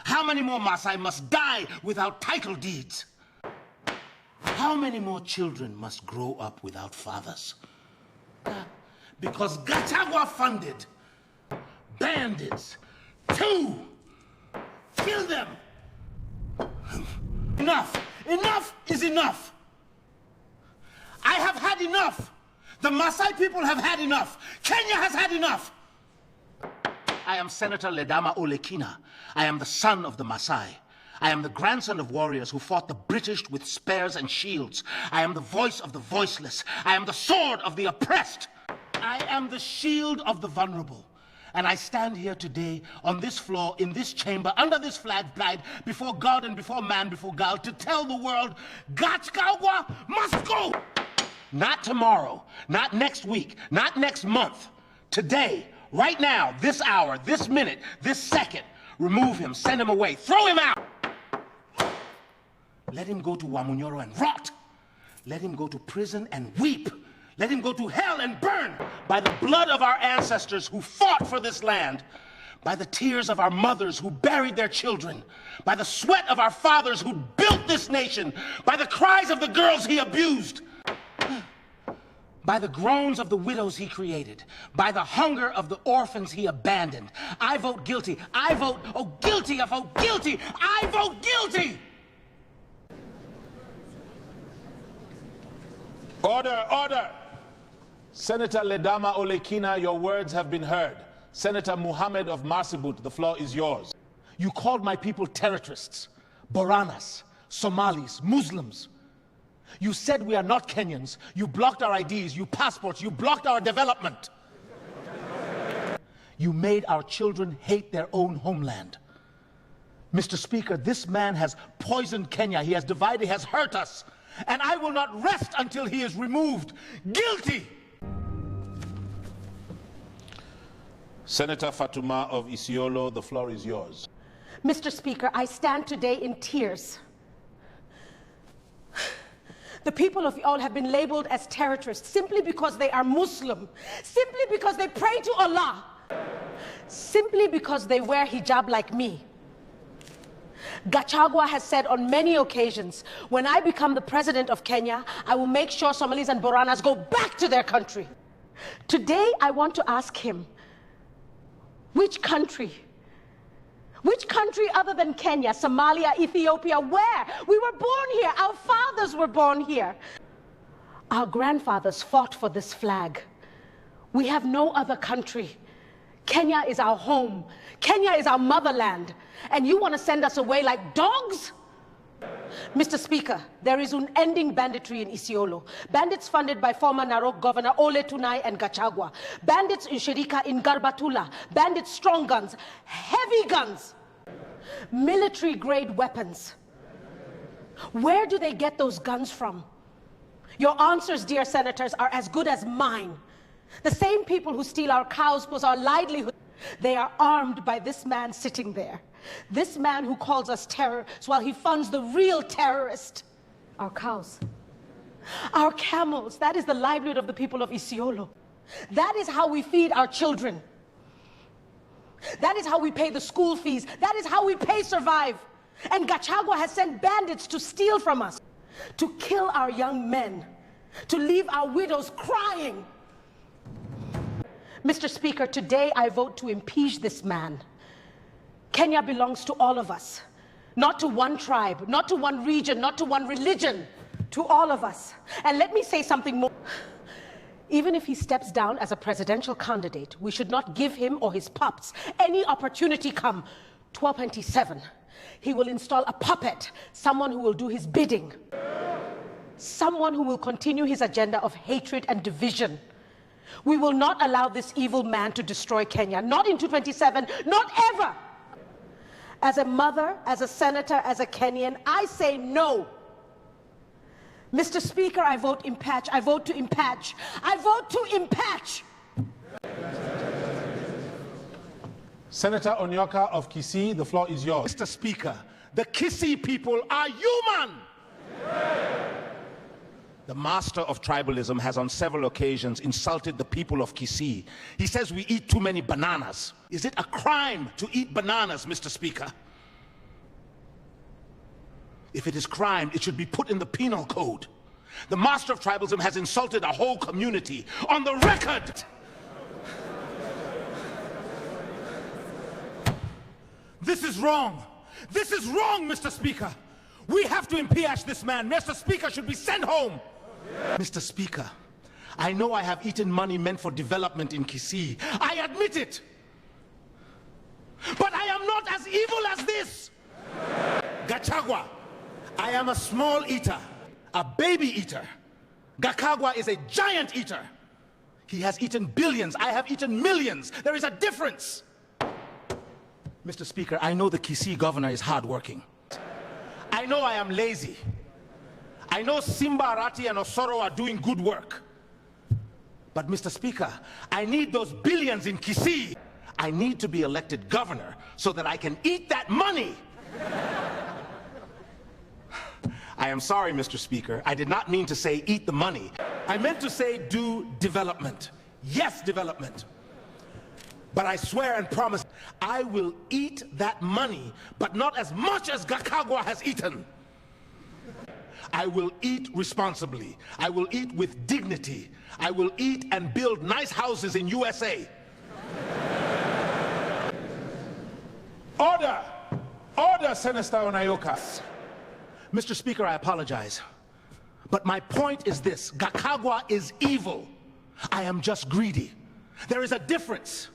Speaker 8: How many more Maasai must die without title deeds? How many more children must grow up without fathers? Because Gachagua funded bandits to kill them. Enough. Enough is enough. I have had enough. The Maasai people have had enough. Kenya has had enough. I am Senator Ledama Olekina. I am the son of the Maasai. I am the grandson of warriors who fought the British with spears and shields. I am the voice of the voiceless. I am the sword of the oppressed. I am the shield of the vulnerable. And I stand here today on this floor, in this chamber, under this flag flag, before God and before man, before God, to tell the world, Gachagua must go. Not tomorrow, not next week, not next month. Today, right now, this hour, this minute, this second, remove him, send him away, throw him out. Let him go to Wamunyoro and rot. Let him go to prison and weep. Let him go to hell and burn by the blood of our ancestors who fought for this land, by the tears of our mothers who buried their children, by the sweat of our fathers who built this nation, by the cries of the girls he abused, by the groans of the widows he created, by the hunger of the orphans he abandoned. I vote guilty. I vote, oh guilty, I vote guilty. I vote guilty! Order, order! Senator Ledama Olekina, your words have been heard. Senator Muhammad of Marsabit, the floor is yours. You called my people terrorists, Boranas, Somalis, Muslims. You said we are not Kenyans. You blocked our IDs, you passports, you blocked our development. You made our children hate their own homeland. Mr. Speaker, this man has poisoned Kenya. He has divided, he has hurt us. And I will not rest until he is removed. Guilty! Senator Fatuma of Isiolo, the floor is yours.
Speaker 5: Mr. Speaker, I stand today in tears. The people of all have been labeled as terrorists simply because they are Muslim, simply because they pray to Allah, simply because they wear hijab like me. Gachagua has said on many occasions, when I become the president of Kenya, I will make sure Somalis and Boranas go back to their country. Today, I want to ask him, which country other than Kenya, Somalia, Ethiopia, where? We were born here, our fathers were born here. Our grandfathers fought for this flag. We have no other country. Kenya is our home. Kenya is our motherland. And you want to send us away like dogs? Mr. Speaker, there is unending banditry in Isiolo. Bandits funded by former Narok Governor Ole Tunai and Gachagua. Bandits in Shirika in Garbatula. Bandits strong guns, heavy guns, military-grade weapons. Where do they get those guns from? Your answers, dear senators, are as good as mine. The same people who steal our cows for our livelihood, they are armed by this man sitting there. This man who calls us terrorists while he funds the real terrorist. Our cows, our camels, that is the livelihood of the people of Isiolo. That is how we feed our children. That is how we pay the school fees. That is how we pay survive. And Gachagua has sent bandits to steal from us, to kill our young men, to leave our widows crying. Mr. Speaker, today I vote to impeach this man. Kenya belongs to all of us, not to one tribe, not to one region, not to one religion, to all of us. And let me say something more. Even if he steps down as a presidential candidate, we should not give him or his pups any opportunity come 1227. He will install a puppet, someone who will do his bidding, someone who will continue his agenda of hatred and division. We will not allow this evil man to destroy Kenya, not in 227, not ever. As a mother, as a senator, as a Kenyan, I say no. Mr. Speaker, I vote impatch. I vote to impatch. I vote to impatch.
Speaker 8: Senator Onyoka of Kisii, the floor is yours. Mr. Speaker, the Kisii people are human. The master of tribalism has on several occasions insulted the people of Kisii. He says we eat too many bananas. Is it a crime to eat bananas, Mr. Speaker? If it is crime, it should be put in the penal code. The master of tribalism has insulted a whole community on the record. This is wrong. This is wrong, Mr. Speaker. We have to impeach this man. Mr. Speaker should be sent home. Mr. Speaker, I know I have eaten money meant for development in Kisii. I admit it. But I am not as evil as this. Gachagua, I am a small eater, a baby eater. Gachagua is a giant eater. He has eaten billions. I have eaten millions. There is a difference. Mr. Speaker, I know the Kisii governor is hardworking. I know I am lazy. I know Simba Arati and Osoro are doing good work. But Mr. Speaker, I need those billions in Kisii. I need to be elected governor so that I can eat that money. I am sorry, Mr. Speaker. I did not mean to say eat the money. I meant to say do development. Yes, development. But I swear and promise, I will eat that money, but not as much as Gakagwa has eaten. I will eat responsibly. I will eat with dignity. I will eat and build nice houses in USA. Order! Order, Senator Onayoka. Mr. Speaker, I apologize. But my point is this: Gakagwa is evil. I am just greedy. There is a difference.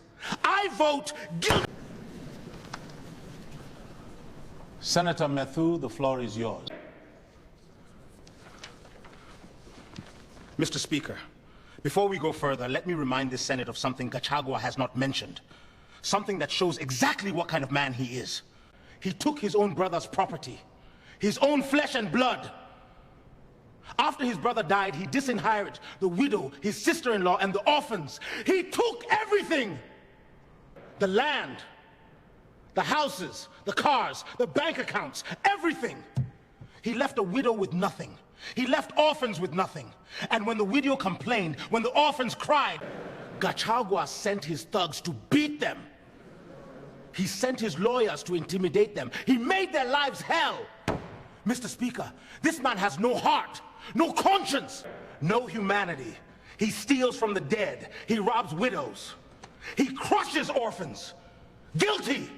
Speaker 8: I vote guilty.
Speaker 3: Senator Matthew, the floor is yours.
Speaker 8: Mr. Speaker, before we go further, let me remind this Senate of something Gachagua has not mentioned. Something that shows exactly what kind of man he is. He took his own brother's property, his own flesh and blood. After his brother died, he disinherited the widow, his sister-in-law, and the orphans. He took everything. The land, the houses, the cars, the bank accounts, everything. He left a widow with nothing. He left orphans with nothing. And when the widow complained, when the orphans cried, Gachagua sent his thugs to beat them. He sent his lawyers to intimidate them. He made their lives hell. Mr. Speaker, this man has no heart, no conscience, no humanity. He steals from the dead. He robs widows. He crushes orphans. Guilty!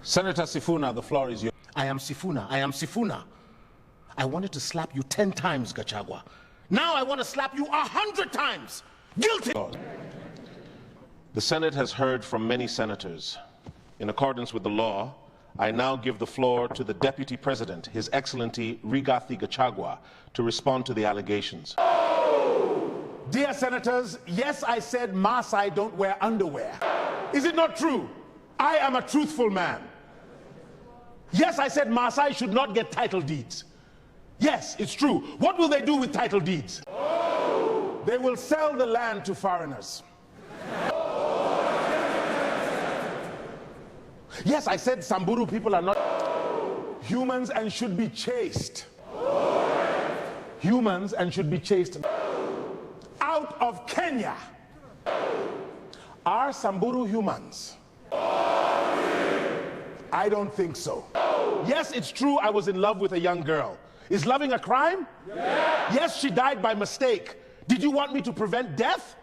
Speaker 3: Senator Sifuna, the floor is yours.
Speaker 8: I am Sifuna. I am Sifuna. I wanted to slap you 10 times, Gachagua. Now I want to slap you 100 times. Guilty!
Speaker 10: The Senate has heard from many senators. In accordance with the law, I now give the floor to the Deputy President, His Excellency Rigathi Gachagua, to respond to the allegations.
Speaker 8: Dear senators, yes, I said Maasai don't wear underwear. Is it not true? I am a truthful man. Yes, I said Maasai should not get title deeds. Yes, it's true. What will they do with title deeds? They will sell the land to foreigners. Yes, I said Samburu people are not humans and should be chased. Humans and should be chased out of Kenya. Are Samburu humans? I don't think so. Yes, it's true I was in love with a young girl. Is loving a crime? Yes, she died by mistake. Did you want me to prevent death?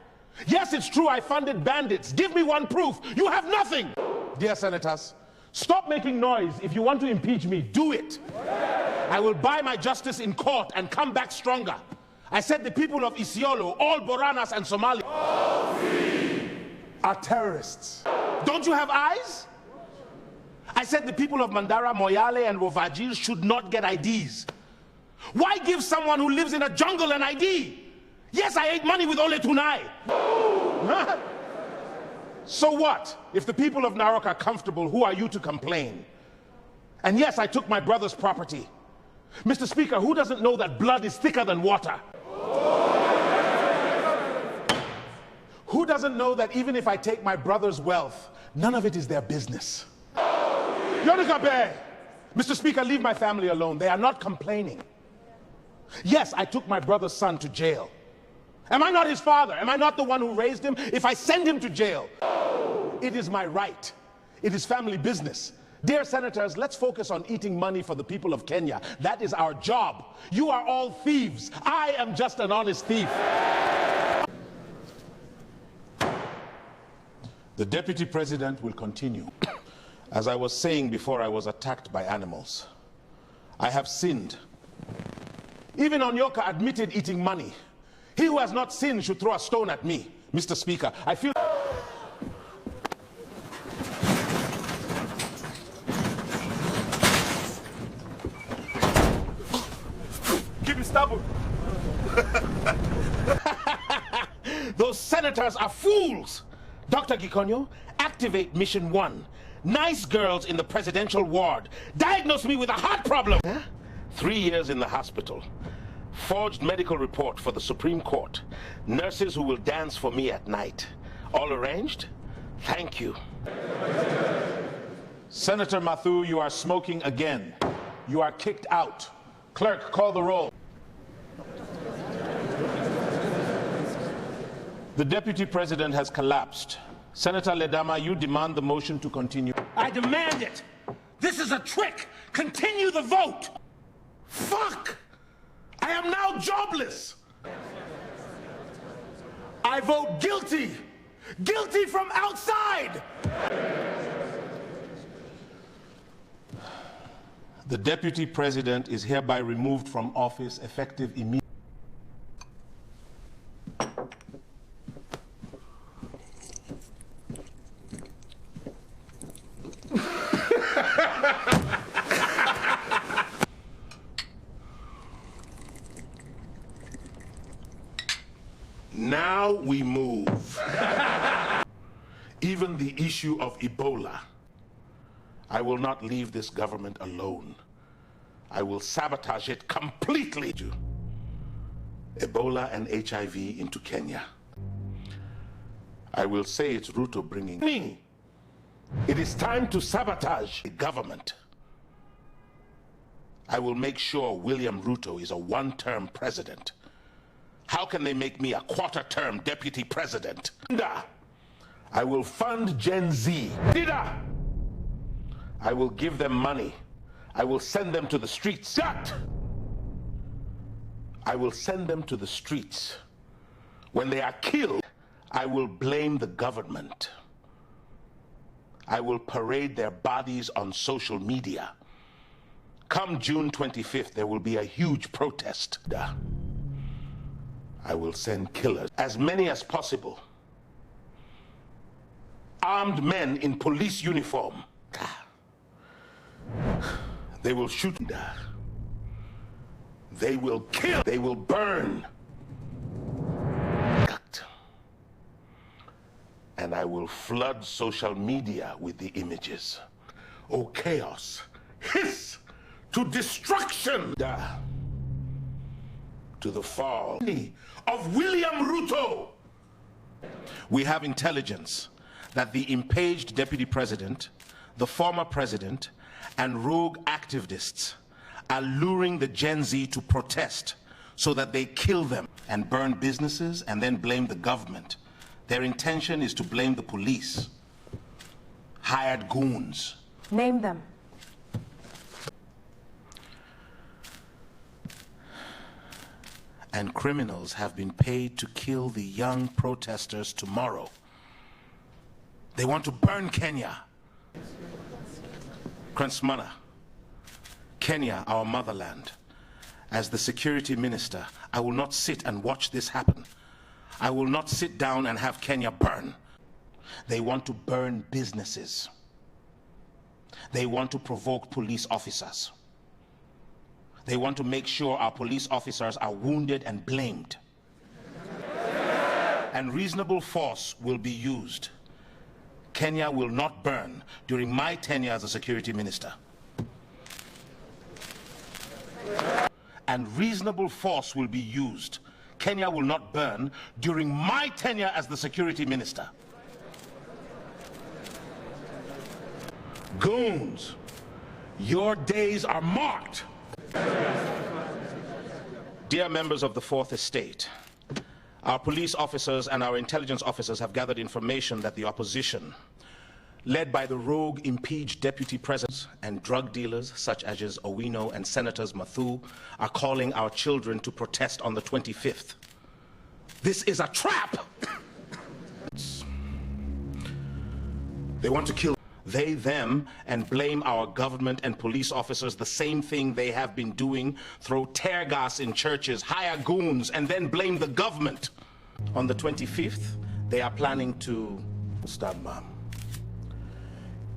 Speaker 8: Yes, it's true I funded bandits. Give me one proof. You have nothing. Dear senators, stop making noise. If you want to impeach me, do it. I will buy my justice in court and come back stronger. I said the people of Isiolo, all Boranas and Somali are terrorists. Don't you have eyes? I said the people of Mandara, Moyale, and Rovajil should not get IDs. Why give someone who lives in a jungle an ID? Yes, I ate money with Ole Tunai. So what? If the people of Narok are comfortable, who are you to complain? And yes, I took my brother's property. Mr. Speaker, who doesn't know that blood is thicker than water? Who doesn't know that even if I take my brother's wealth, none of it is their business? Yonikabe! Mr. Speaker, leave my family alone. They are not complaining. Yes, I took my brother's son to jail. Am I not his father? Am I not the one who raised him? If I send him to jail, it is my right. It is family business. Dear senators, let's focus on eating money for the people of Kenya. That is our job. You are all thieves. I am just an honest thief.
Speaker 3: The Deputy President will continue.
Speaker 10: As I was saying before, I was attacked by animals. I have sinned.
Speaker 8: Even Onyoka admitted eating money. He who has not sinned should throw a stone at me. Mr. Speaker, I feel... Keep him stubborn. Those senators are fools. Dr. Gikonyo, activate Mission 1. Nice girls in the presidential ward. Diagnose me with a heart problem.
Speaker 10: 3 years in the hospital. Forged medical report for the Supreme Court. Nurses who will dance for me at night. All arranged? Thank you.
Speaker 3: Senator Matthew, you are smoking again. You are kicked out. Clerk, call the roll.
Speaker 8: The deputy president has collapsed. Senator Ledama, you demand the motion to continue.
Speaker 3: I demand it! This is a trick! Continue the vote!
Speaker 8: Fuck! I am now jobless!
Speaker 3: I vote guilty! Guilty from outside!
Speaker 8: The deputy president is hereby removed from office effective immediately.
Speaker 3: Now we move. Even the issue of Ebola. I will not leave this government alone. I will sabotage it completely. Ebola and HIV into Kenya. I will say it's Ruto bringing me. It is time to sabotage the government. I will make sure William Ruto is a one-term president. How can they make me a quarter-term deputy president? I will fund Gen Z. I will give them money. I will send them to the streets. I will send them to the streets. When they are killed, I will blame the government. I will parade their bodies on social media. Come June 25th, there will be a huge protest. I will send killers, as many as possible. Armed men in police uniform. They will shoot. They will kill. They will burn. And I will flood social media with the images. Oh, chaos. Hiss to destruction. To the fall of William Ruto. We have intelligence that the impeached deputy president, the former president, and rogue activists are luring the Gen Z to protest so that they kill them and burn businesses and then blame the government. Their intention is to blame the police, hired goons.
Speaker 6: Name them.
Speaker 3: And criminals have been paid to kill the young protesters tomorrow. They want to burn Kenya. Kransmana, Kenya, our motherland. As the security minister, I will not sit and watch this happen. I will not sit down and have Kenya burn. They want to burn businesses. They want to provoke police officers. They want to make sure our police officers are wounded and blamed. And reasonable force will be used. Kenya will not burn during my tenure as a security minister. And reasonable force will be used. Kenya will not burn during my tenure as the security minister. Goons, your days are marked. Dear members of the Fourth Estate, our police officers and our intelligence officers have gathered information that the opposition, led by the rogue impeached deputy presidents and drug dealers such as Owino and Senators Mathu, are calling our children to protest on the 25th. This is a trap! They want to kill they, them, and blame our government and police officers the same thing they have been doing, throw tear gas in churches, hire goons, and then blame the government. On the 25th, they are planning to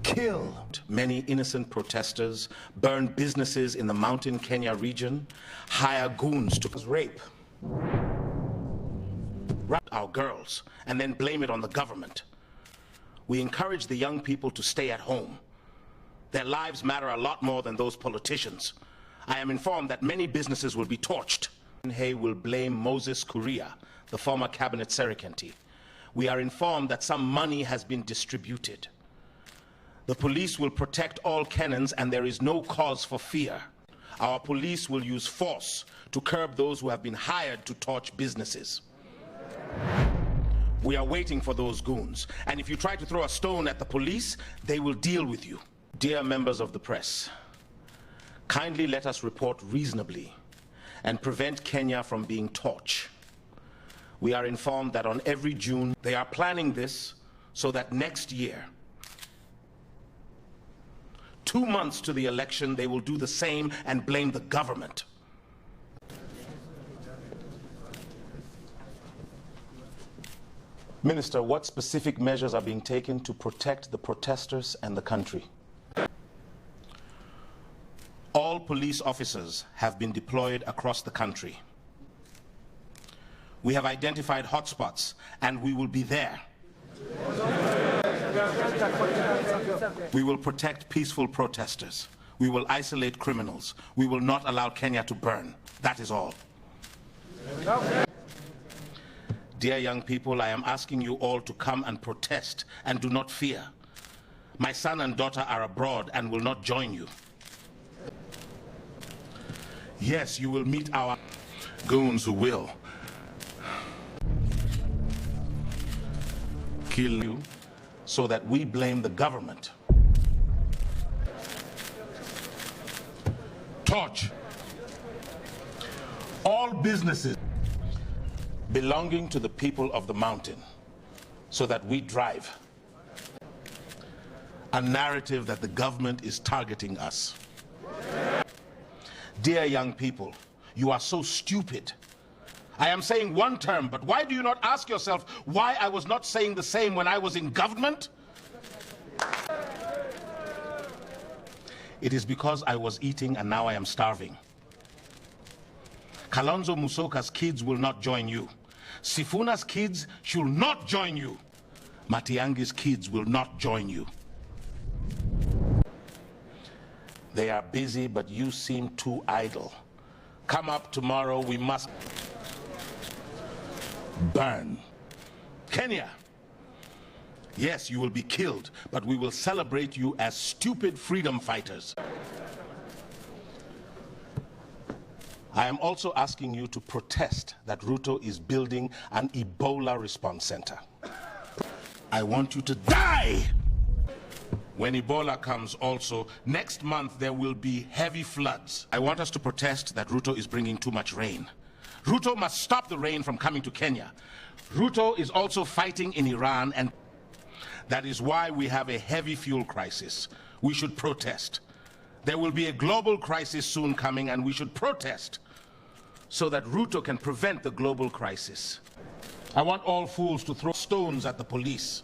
Speaker 3: kill many innocent protesters, burn businesses in the mountain Kenya region, hire goons to rape our girls, and then blame it on the government. We encourage the young people to stay at home. Their lives matter a lot more than those politicians. I am informed that many businesses will be torched. Hay will blame Moses Kuria, the former cabinet secretary. We are informed that some money has been distributed. The police will protect all Kenyans and there is no cause for fear. Our police will use force to curb those who have been hired to torch businesses. We are waiting for those goons. And if you try to throw a stone at the police, they will deal with you. Dear members of the press, kindly let us report reasonably and prevent Kenya from being torch. We are informed that on every June, they are planning this so that next year, 2 months to the election, they will do the same and blame the government. Minister, what specific measures are being taken to protect the protesters and the country? All police officers have been deployed across the country. We have identified hotspots, and we will be there. We will protect peaceful protesters. We will isolate criminals. We will not allow Kenya to burn. That is all. Dear young people, I am asking you all to come and protest and do not fear. My son and daughter are abroad and will not join you. Yes, you will meet our goons who will kill you so that we blame the government. Torch all businesses belonging to the people of the mountain so that we drive a narrative that the government is targeting us. Dear young people, you are so stupid. I am saying one term, but why do you not ask yourself why I was not saying the same when I was in government? It is because I was eating and now I am starving. Kalonzo Musyoka's kids will not join you. Sifuna's kids should not join you. Matiang'i's kids will not join you. They are busy, but you seem too idle. Come up tomorrow, we must burn. Kenya, yes, you will be killed, but we will celebrate you as stupid freedom fighters. I am also asking you to protest that Ruto is building an Ebola response center. I want you to die! When Ebola comes also, next month there will be heavy floods. I want us to protest that Ruto is bringing too much rain. Ruto must stop the rain from coming to Kenya. Ruto is also fighting in Iran, and that is why we have a heavy fuel crisis. We should protest. There will be a global crisis soon coming, and we should protest so that Ruto can prevent the global crisis. I want all fools to throw stones at the police.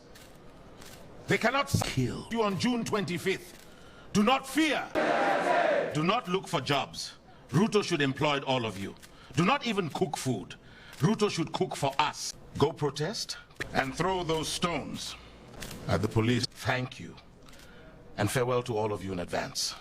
Speaker 3: They cannot kill you on June 25th. Do not fear. Do not look for jobs. Ruto should employ all of you. Do not even cook food. Ruto should cook for us. Go protest and throw those stones at the police. Thank you. And farewell to all of you in advance.